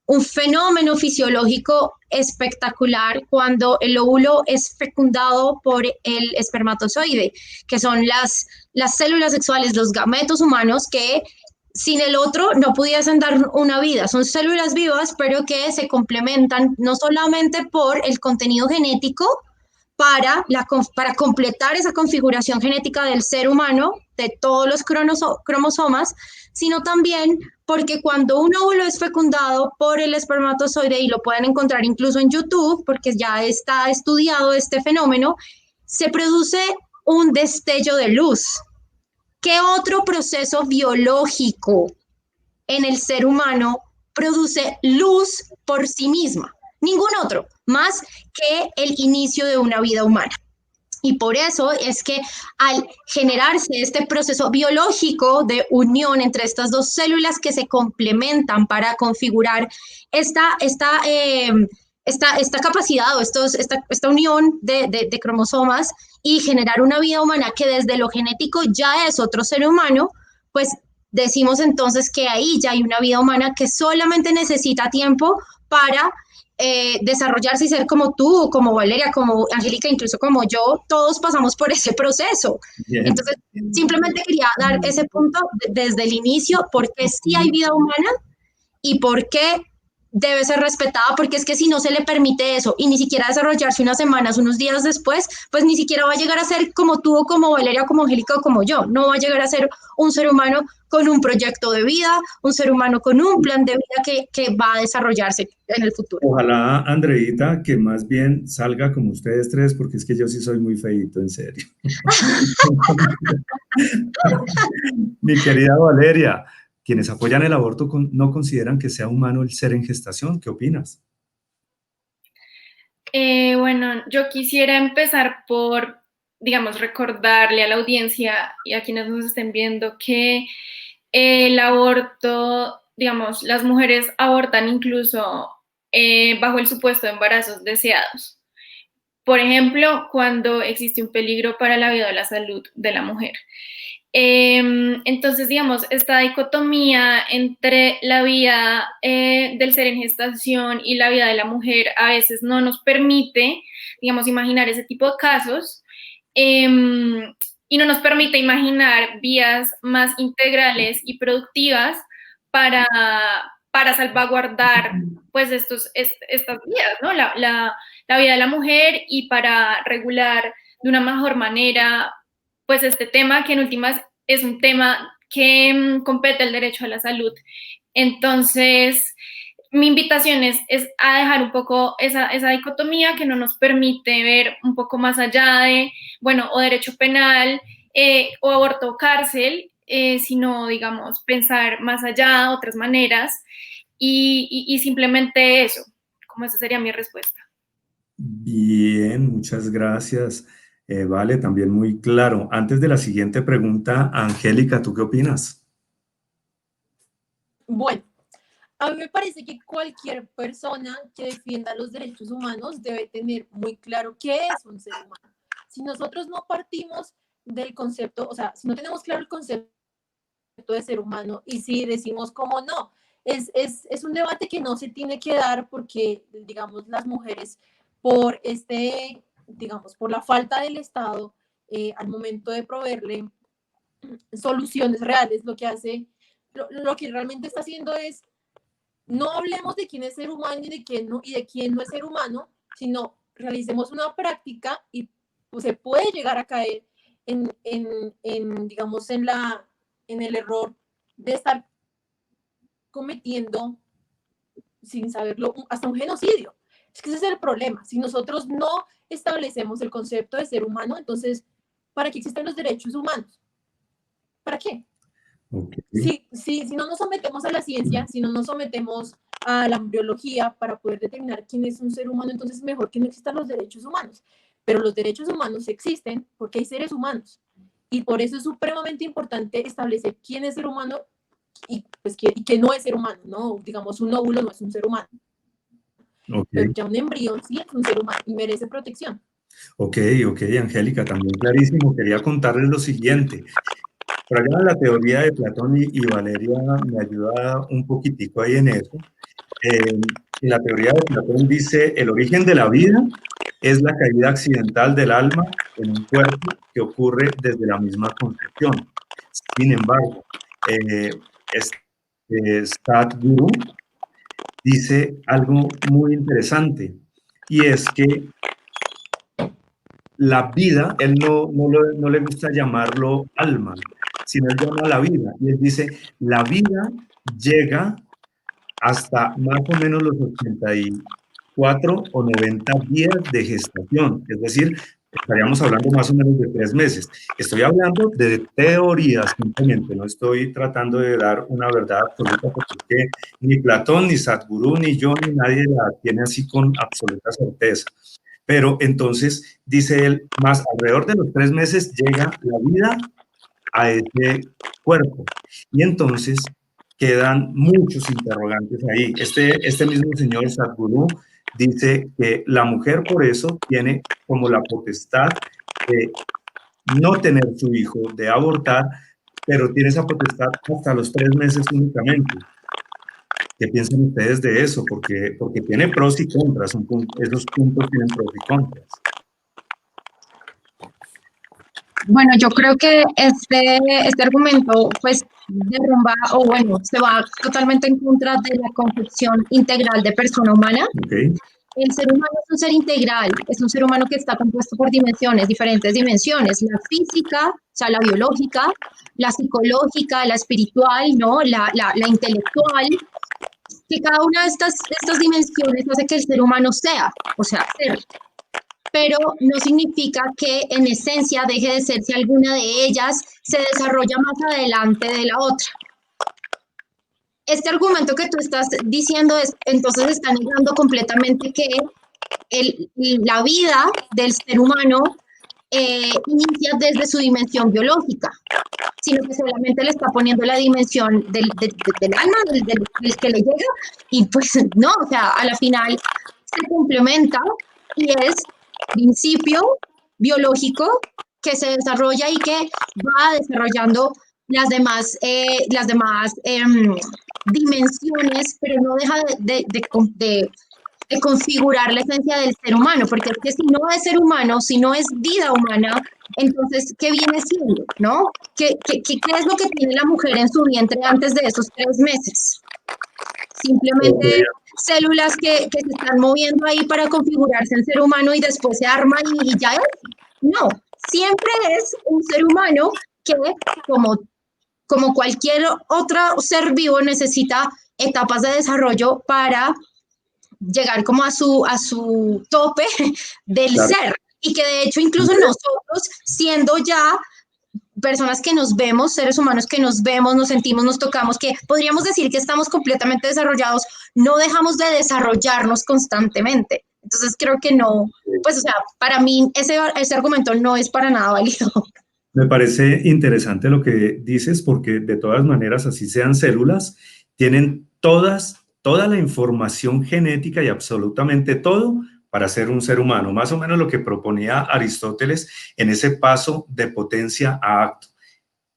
un fenómeno fisiológico espectacular cuando el óvulo es fecundado por el espermatozoide, que son las células sexuales, los gametos humanos que sin el otro no pudiesen dar una vida. Son células vivas, pero que se complementan no solamente por el contenido genético para completar esa configuración genética del ser humano, de todos los cromosomas, sino también porque cuando un óvulo es fecundado por el espermatozoide, y lo pueden encontrar incluso en YouTube, porque ya está estudiado este fenómeno, se produce un destello de luz. ¿Qué otro proceso biológico en el ser humano produce luz por sí misma? Ningún otro, más que el inicio de una vida humana. Y por eso es que al generarse este proceso biológico de unión entre estas dos células que se complementan para configurar esta capacidad o esta unión de cromosomas y generar una vida humana que desde lo genético ya es otro ser humano, pues decimos entonces que ahí ya hay una vida humana que solamente necesita tiempo para desarrollarse y ser como tú, como Valeria, como Angélica, incluso como yo, todos pasamos por ese proceso. Bien. Entonces, simplemente quería dar ese punto desde el inicio, porque sí hay vida humana y por qué debe ser respetada, porque es que si no se le permite eso y ni siquiera desarrollarse unas semanas, unos días después, pues ni siquiera va a llegar a ser como tú, o como Valeria, o como Angélica, o como yo. No va a llegar a ser un ser humano con un proyecto de vida, un ser humano con un plan de vida que va a desarrollarse en el futuro. Ojalá, Andreita, que más bien salga como ustedes tres, porque es que yo sí soy muy feíto, en serio. Mi querida Valeria, quienes apoyan el aborto no consideran que sea humano el ser en gestación. ¿Qué opinas? Bueno, yo quisiera empezar por, digamos, recordarle a la audiencia y a quienes nos estén viendo que el aborto, digamos, las mujeres abortan incluso bajo el supuesto de embarazos deseados. Por ejemplo, cuando existe un peligro para la vida o la salud de la mujer. Entonces, digamos, esta dicotomía entre la vida del ser en gestación y la vida de la mujer a veces no nos permite, digamos, imaginar ese tipo de casos y no nos permite imaginar vías más integrales y productivas para para salvaguardar pues estas vidas, ¿no? La vida de la mujer y para regular de una mejor manera pues este tema que en últimas es un tema que compete el derecho a la salud. Entonces, mi invitación es a dejar un poco esa dicotomía que no nos permite ver un poco más allá de, bueno, o derecho penal o aborto o cárcel, sino, digamos, pensar más allá, otras maneras, y simplemente eso, como esa sería mi respuesta. Bien, muchas gracias. Vale, también muy claro. Antes de la siguiente pregunta, Angélica, ¿tú qué opinas? Bueno, a mí me parece que cualquier persona que defienda los derechos humanos debe tener muy claro qué es un ser humano. Si nosotros no partimos del concepto, o sea, si no tenemos claro el concepto de ser humano y si decimos como no, es un debate que no se tiene que dar porque, digamos, las mujeres por digamos, por la falta del Estado al momento de proveerle soluciones reales, lo que hace, lo que realmente está haciendo es no hablemos de quién es ser humano y de quién no es ser humano, sino realicemos una práctica y pues, se puede llegar a caer digamos, en el error de estar cometiendo, sin saberlo, hasta un genocidio. Es que ese es el problema. Si nosotros no establecemos el concepto de ser humano, entonces, ¿para qué existen los derechos humanos? ¿Para qué? Okay. Si no nos sometemos a la ciencia, si no nos sometemos a la embriología para poder determinar quién es un ser humano, entonces es mejor que no existan los derechos humanos. Pero los derechos humanos existen porque hay seres humanos. Y por eso es supremamente importante establecer quién es ser humano y pues que no es ser humano, ¿no? Digamos, un óvulo no es un ser humano. Okay. Pero ya un embrión sí es un ser humano y merece protección. Ok, Angélica, también clarísimo. Quería contarles lo siguiente. Por allá en la teoría de Platón y Valeria me ayuda un poquitico ahí en eso. En la teoría de Platón dice, el origen de la vida es la caída accidental del alma en un cuerpo que ocurre desde la misma concepción. Sin embargo, Sadhguru dice algo muy interesante, y es que la vida, él no le gusta llamarlo alma, sino él llama la vida, y él dice, la vida llega hasta más o menos los 84 o 90 días de gestación, es decir, estaríamos hablando más o menos de 3 meses. Estoy hablando de teorías simplemente, no estoy tratando de dar una verdad absoluta, porque ni Platón, ni Sadhguru, ni yo, ni nadie la tiene así con absoluta certeza. Pero entonces, dice él, más alrededor de los 3 meses llega la vida a ese cuerpo. Y entonces quedan muchos interrogantes ahí. Este mismo señor Sadhguru dice que la mujer por eso tiene como la potestad de no tener su hijo, de abortar, pero tiene esa potestad hasta los 3 meses únicamente. ¿Qué piensan ustedes de eso? Porque tiene pros y contras, esos puntos tienen pros y contras. Bueno, yo creo que este argumento pues derrumba o bueno, se va totalmente en contra de la concepción integral de persona humana. Okay. El ser humano es un ser integral, es un ser humano que está compuesto por dimensiones, diferentes dimensiones, la física, o sea, la biológica, la psicológica, la espiritual, ¿no? La intelectual, que cada una de estas dimensiones hace que el ser humano sea, o sea, ser. Pero no significa que en esencia deje de ser si alguna de ellas se desarrolla más adelante de la otra. Este argumento que tú estás diciendo entonces está negando completamente que la vida del ser humano inicia desde su dimensión biológica, sino que solamente le está poniendo la dimensión del alma, del que le llega, y pues no, o sea, a la final se complementa y es principio biológico que se desarrolla y que va desarrollando las demás dimensiones, pero no deja de configurar la esencia del ser humano, porque es que si no es ser humano, si no es vida humana, entonces, ¿qué viene siendo? ¿No? ¿Qué es lo que tiene la mujer en su vientre antes de esos 3 meses? simplemente células que se están moviendo ahí para configurarse el ser humano y después se arma y ya es. No, siempre es un ser humano que, como cualquier otro ser vivo, necesita etapas de desarrollo para llegar como a su tope del ser. Y que de hecho incluso nosotros, siendo ya personas que nos vemos, seres humanos que nos vemos, nos sentimos, nos tocamos, que podríamos decir que estamos completamente desarrollados, no dejamos de desarrollarnos constantemente. Entonces creo que no, pues o sea, para mí ese argumento no es para nada válido. Me parece interesante lo que dices porque de todas maneras, así sean células, tienen toda la información genética y absolutamente todo para ser un ser humano. Más o menos lo que proponía Aristóteles en ese paso de potencia a acto.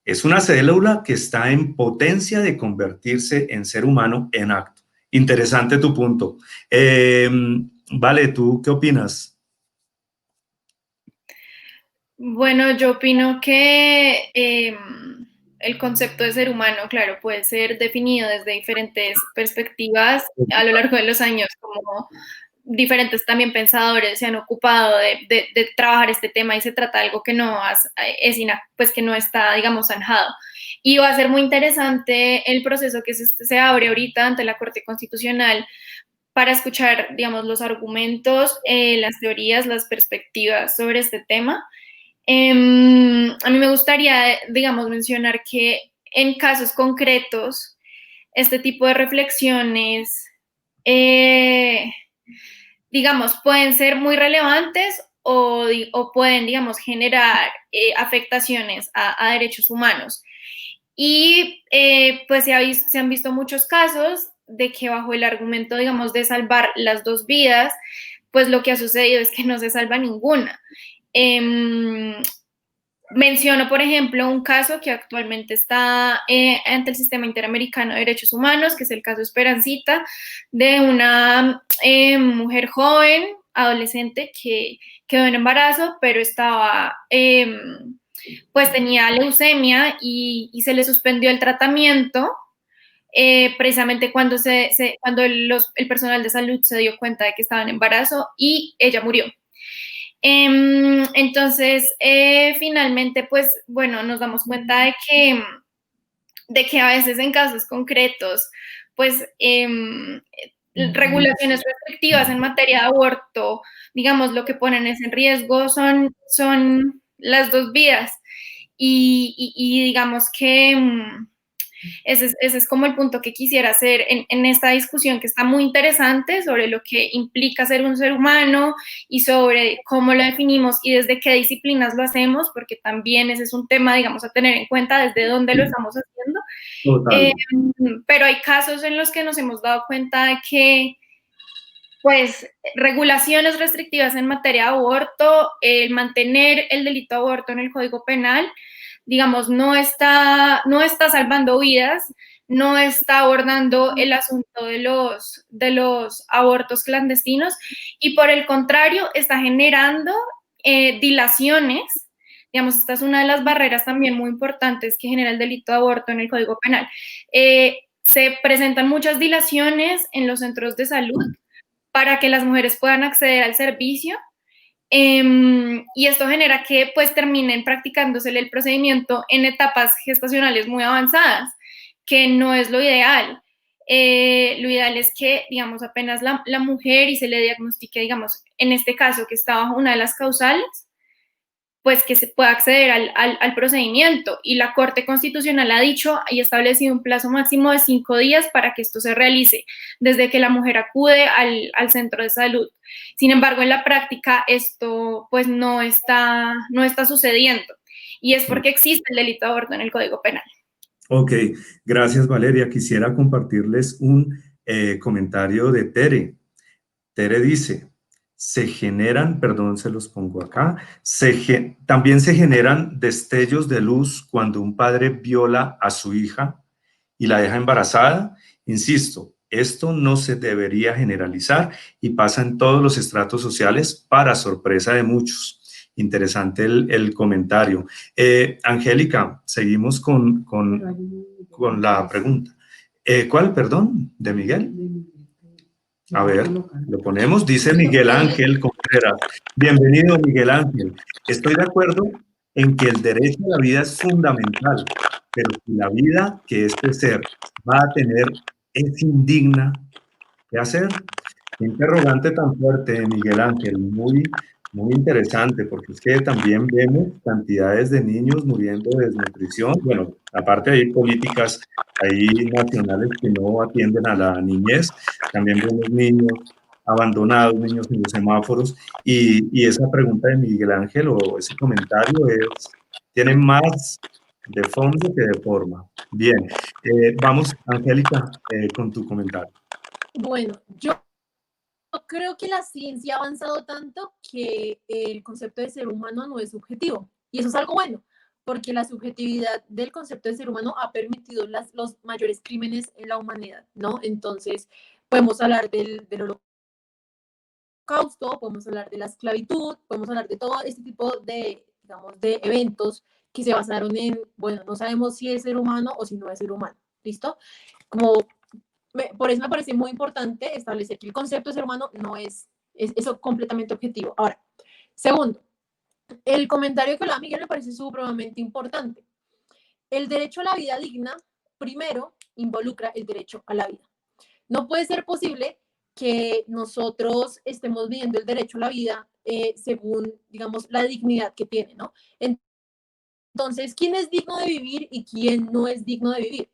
Es una célula que está en potencia de convertirse en ser humano en acto. Interesante tu punto. Vale, ¿tú qué opinas? Bueno, yo opino que el concepto de ser humano, claro, puede ser definido desde diferentes perspectivas a lo largo de los años, como diferentes también pensadores se han ocupado de trabajar este tema y se trata de algo que pues que no está, digamos, zanjado. Y va a ser muy interesante el proceso que se abre ahorita ante la Corte Constitucional para escuchar, digamos, los argumentos, las teorías, las perspectivas sobre este tema. A mí me gustaría, digamos, mencionar que en casos concretos, este tipo de reflexiones, digamos, pueden ser muy relevantes o pueden, digamos, generar afectaciones a derechos humanos. Y pues se han visto muchos casos de que bajo el argumento, digamos, de salvar las dos vidas, pues lo que ha sucedido es que no se salva ninguna. Menciono, por ejemplo, un caso que actualmente está ante el Sistema Interamericano de Derechos Humanos, que es el caso Esperancita, de una mujer joven, adolescente, que quedó en embarazo, pero estaba, pues tenía leucemia y se le suspendió el tratamiento precisamente cuando el personal de salud se dio cuenta de que estaba en embarazo y ella murió. Entonces, finalmente, pues, bueno, nos damos cuenta de que a veces en casos concretos, pues, regulaciones restrictivas en materia de aborto, digamos, lo que ponen es en riesgo son las dos vidas. Y digamos que ese es como el punto que quisiera hacer en esta discusión que está muy interesante sobre lo que implica ser un ser humano y sobre cómo lo definimos y desde qué disciplinas lo hacemos, porque también ese es un tema, digamos, a tener en cuenta desde dónde lo estamos haciendo. Pero hay casos en los que nos hemos dado cuenta de que pues regulaciones restrictivas en materia de aborto, el mantener el delito de aborto en el Código Penal, digamos, no está salvando vidas, no está abordando el asunto de los abortos clandestinos y por el contrario está generando dilaciones. Digamos, esta es una de las barreras también muy importantes que genera el delito de aborto en el Código Penal. Se presentan muchas dilaciones en los centros de salud para que las mujeres puedan acceder al servicio. Y esto genera que pues terminen practicándose el procedimiento en etapas gestacionales muy avanzadas, que no es lo ideal. Lo ideal es que, digamos, apenas la mujer y se le diagnostique, digamos, en este caso que está bajo una de las causales, pues que se pueda acceder al procedimiento. Y la Corte Constitucional ha dicho y establecido un plazo máximo de 5 días para que esto se realice, desde que la mujer acude al centro de salud. Sin embargo, en la práctica esto pues no está sucediendo. Y es porque existe el delito de aborto en el Código Penal. Ok, gracias Valeria. Quisiera compartirles un comentario de Tere. Tere dice, se generan, perdón, se los pongo acá, también se generan destellos de luz cuando un padre viola a su hija y la deja embarazada. Insisto, esto no se debería generalizar y pasa en todos los estratos sociales para sorpresa de muchos. Interesante el comentario. Angélica, seguimos con la pregunta. ¿Cuál, perdón? ¿De Miguel? A ver, Colocar. lo ponemos. Dice Miguel Ángel Contreras. Bienvenido, Miguel Ángel. Estoy de acuerdo en que el derecho a la vida es fundamental, pero si la vida que este ser va a tener es indigna, ¿qué hacer? Qué interrogante tan fuerte, Miguel Ángel. Muy interesante, porque es que también vemos cantidades de niños muriendo de desnutrición. Bueno, aparte hay políticas ahí nacionales que no atienden a la niñez. También vemos niños abandonados, niños en los semáforos. Y esa pregunta de Miguel Ángel o ese comentario tiene más de fondo que de forma. Bien, vamos, Angélica, con tu comentario. Bueno, yo creo que la ciencia ha avanzado tanto que el concepto de ser humano no es subjetivo. Y eso es algo bueno, porque la subjetividad del concepto de ser humano ha permitido los mayores crímenes en la humanidad, ¿no? Entonces, podemos hablar del holocausto, podemos hablar de la esclavitud, podemos hablar de todo este tipo de, digamos, de eventos que se basaron en, bueno, no sabemos si es ser humano o si no es ser humano, ¿listo? Como por eso me parece muy importante establecer que el concepto de ser humano no es eso completamente objetivo. Ahora, segundo, el comentario que hablaba Miguel me parece supremamente importante. El derecho a la vida digna, primero, involucra el derecho a la vida. No puede ser posible que nosotros estemos viendo el derecho a la vida según, digamos, la dignidad que tiene, ¿no? Entonces, ¿quién es digno de vivir y quién no es digno de vivir?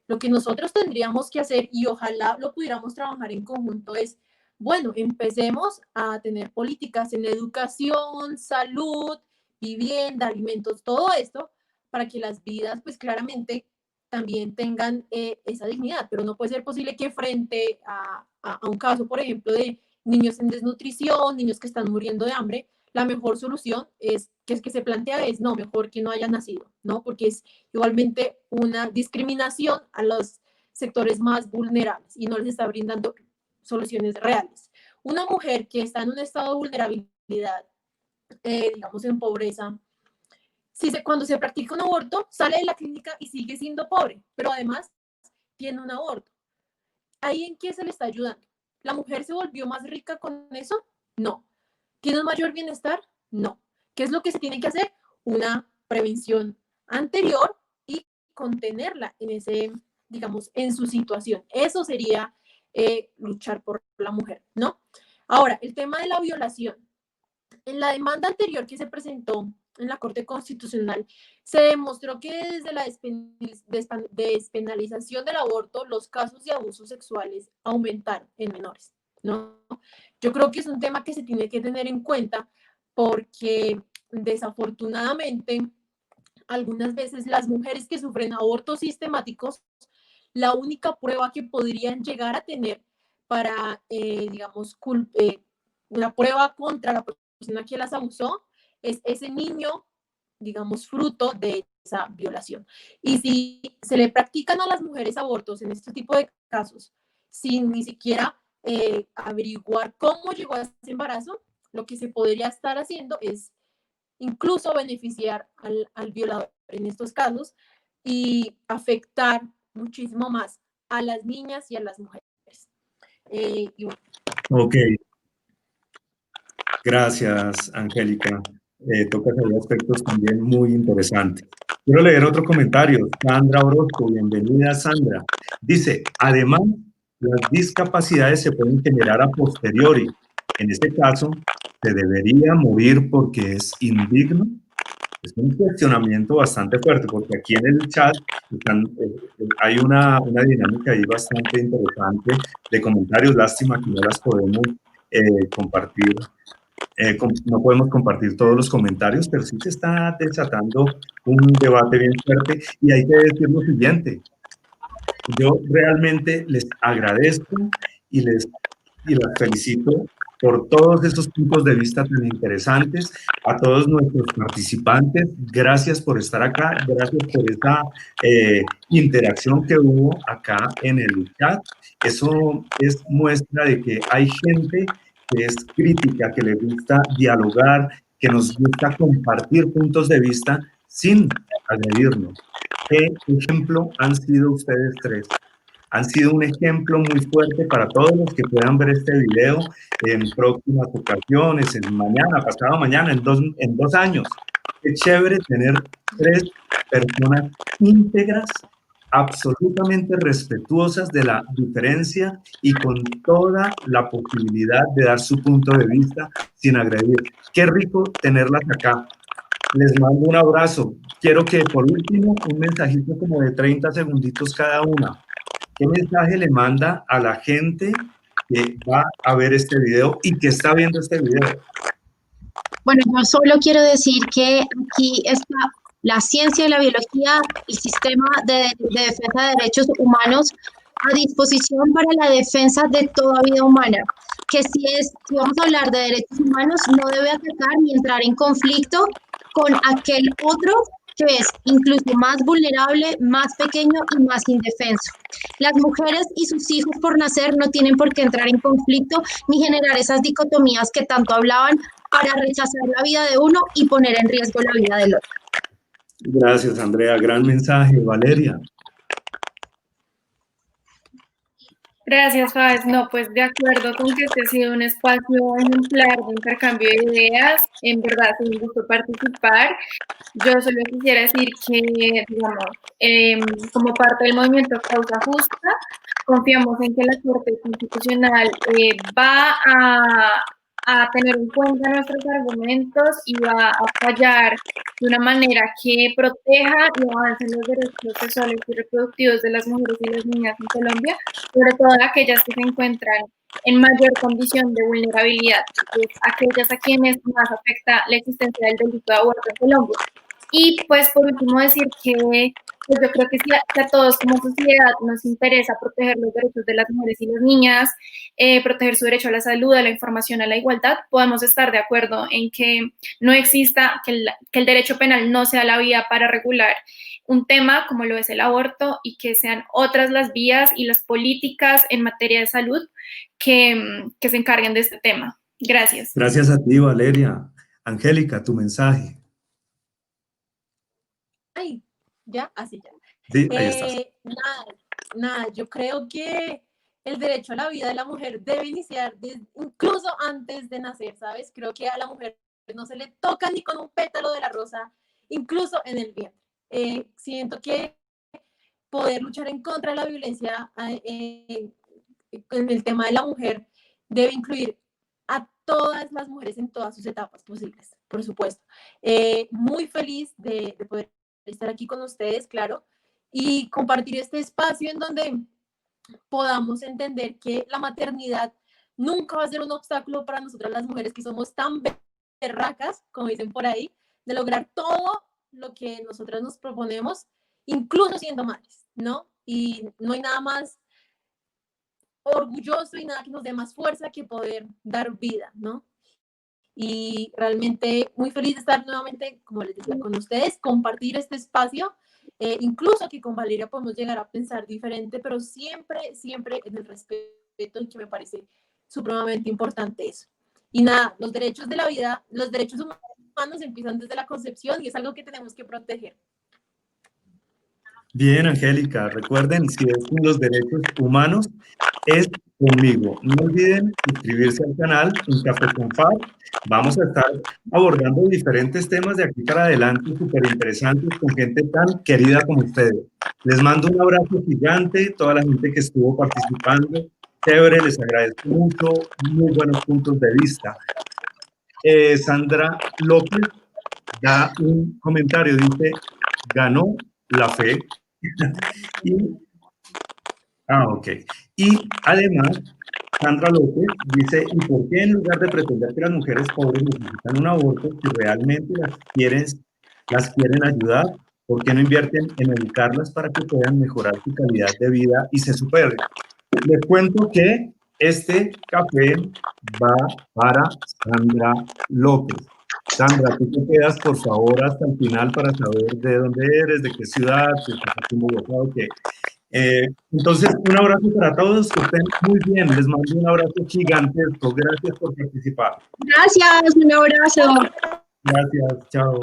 Lo que nosotros tendríamos que hacer, y ojalá lo pudiéramos trabajar en conjunto, es, bueno, empecemos a tener políticas en educación, salud, vivienda, alimentos, todo esto, para que las vidas, pues claramente, también tengan esa dignidad. Pero no puede ser posible que frente a un caso, por ejemplo, de niños en desnutrición, niños que están muriendo de hambre, la mejor solución es que se plantea es, no, mejor que no haya nacido, ¿no? Porque es igualmente una discriminación a los sectores más vulnerables y no les está brindando soluciones reales. Una mujer que está en un estado de vulnerabilidad, digamos en pobreza, cuando se practica un aborto, sale de la clínica y sigue siendo pobre, pero además tiene un aborto. ¿Ahí en qué se le está ayudando? ¿La mujer se volvió más rica con eso? No. ¿Tiene un mayor bienestar? No. ¿Qué es lo que se tiene que hacer? Una prevención anterior y contenerla en ese, digamos, en su situación. Eso sería luchar por la mujer, ¿no? Ahora, el tema de la violación. En la demanda anterior que se presentó en la Corte Constitucional, se demostró que desde la despenalización del aborto, los casos de abusos sexuales aumentaron en menores, ¿no? Yo creo que es un tema que se tiene que tener en cuenta porque desafortunadamente algunas veces las mujeres que sufren abortos sistemáticos, la única prueba que podrían llegar a tener para, digamos, una prueba contra la persona que las abusó es ese niño, digamos, fruto de esa violación. Y si se le practican a las mujeres abortos en este tipo de casos, sin ni siquiera averiguar cómo llegó a ese embarazo, lo que se podría estar haciendo es incluso beneficiar al violador en estos casos y afectar muchísimo más a las niñas y a las mujeres. Y bueno. Ok, gracias, Angélica. Tocas ahí aspectos también muy interesantes. Quiero leer otro comentario. Sandra Orozco, bienvenida, Sandra. Dice, además, las discapacidades se pueden generar a posteriori. En este caso, ¿se debería morir porque es indigno? Es un cuestionamiento bastante fuerte, porque aquí en el chat hay una dinámica ahí bastante interesante de comentarios. Lástima que no las podemos compartir. No podemos compartir todos los comentarios, pero sí se está desatando un debate bien fuerte y hay que decir lo siguiente. Yo realmente les agradezco y las felicito por todos estos puntos de vista tan interesantes. A todos nuestros participantes, gracias por estar acá, gracias por esta interacción que hubo acá en el chat. Eso es muestra de que hay gente que es crítica, que le gusta dialogar, que nos gusta compartir puntos de vista sin agredirnos. ¿Qué ejemplo han sido ustedes tres? Han sido un ejemplo muy fuerte para todos los que puedan ver este video en próximas ocasiones, en mañana, pasado mañana, en dos años. Qué chévere tener tres personas íntegras, absolutamente respetuosas de la diferencia y con toda la posibilidad de dar su punto de vista sin agredir. Qué rico tenerlas acá. Les mando un abrazo. Quiero que por último un mensajito como de 30 segunditos cada una. ¿Qué mensaje le manda a la gente que va a ver este video y que está viendo este video? Bueno, yo solo quiero decir que aquí está la ciencia y la biología, el sistema de defensa de derechos humanos a disposición para la defensa de toda vida humana, que si vamos a hablar de derechos humanos, no debe atacar ni entrar en conflicto con aquel otro que es incluso más vulnerable, más pequeño y más indefenso. Las mujeres y sus hijos por nacer no tienen por qué entrar en conflicto ni generar esas dicotomías que tanto hablaban para rechazar la vida de uno y poner en riesgo la vida del otro. Gracias, Andrea. Gran mensaje. Valeria. Gracias, Fabes. No, pues de acuerdo con que este ha sido un espacio ejemplar de intercambio de ideas. En verdad, es un gusto participar. Yo solo quisiera decir que, digamos, como parte del movimiento Causa Justa, confiamos en que la Corte Constitucional va a tener en cuenta nuestros argumentos y va a fallar de una manera que proteja y avance los derechos sexuales y reproductivos de las mujeres y las niñas en Colombia, sobre todo aquellas que se encuentran en mayor condición de vulnerabilidad, pues aquellas a quienes más afecta la existencia del delito de aborto en Colombia. Y pues por último decir que pues yo creo que si a todos como sociedad nos interesa proteger los derechos de las mujeres y las niñas, proteger su derecho a la salud, a la información, a la igualdad, podemos estar de acuerdo en que no exista, que el derecho penal no sea la vía para regular un tema como lo es el aborto y que sean otras las vías y las políticas en materia de salud que se encarguen de este tema. Gracias. Gracias a ti, Valeria. Angélica, tu mensaje. Ay, ya, así ya. Sí, ahí estás. Nada, yo creo que el derecho a la vida de la mujer debe iniciar incluso antes de nacer, ¿sabes? Creo que a la mujer no se le toca ni con un pétalo de la rosa, incluso en el vientre. Siento que poder luchar en contra de la violencia en el tema de la mujer debe incluir a todas las mujeres en todas sus etapas posibles, por supuesto. Muy feliz de poder estar aquí con ustedes, claro, y compartir este espacio en donde podamos entender que la maternidad nunca va a ser un obstáculo para nosotras las mujeres que somos tan berracas, como dicen por ahí, de lograr todo lo que nosotras nos proponemos, incluso siendo madres, ¿no? Y no hay nada más orgulloso y nada que nos dé más fuerza que poder dar vida, ¿no? Y realmente muy feliz de estar nuevamente, como les decía, con ustedes, compartir este espacio, incluso que con Valeria podemos llegar a pensar diferente, pero siempre, siempre en el respeto, y que me parece supremamente importante eso. Y nada, los derechos de la vida, los derechos humanos empiezan desde la concepción y es algo que tenemos que proteger. Bien, Angélica, recuerden, si es con los derechos humanos, es conmigo. No olviden suscribirse al canal Un Café con Fab. Vamos a estar abordando diferentes temas de aquí para adelante, súper interesantes, con gente tan querida como ustedes. Les mando un abrazo gigante, toda la gente que estuvo participando. Chévere, les agradezco mucho, muy buenos puntos de vista. Sandra López da un comentario, dice, ganó la fe. Ok. Y además, Sandra López dice, ¿y por qué en lugar de pretender que las mujeres pobres necesitan un aborto, si realmente las quieren ayudar, por qué no invierten en educarlas para que puedan mejorar su calidad de vida y se superen? Les cuento que este café va para Sandra López. Sandra, tú te quedas, por favor, hasta el final para saber de dónde eres, de qué ciudad, si estás aquí en Bogotá o qué. Entonces, un abrazo para todos, que estén muy bien. Les mando un abrazo gigantesco. Gracias por participar. Gracias, un abrazo. Gracias, chao.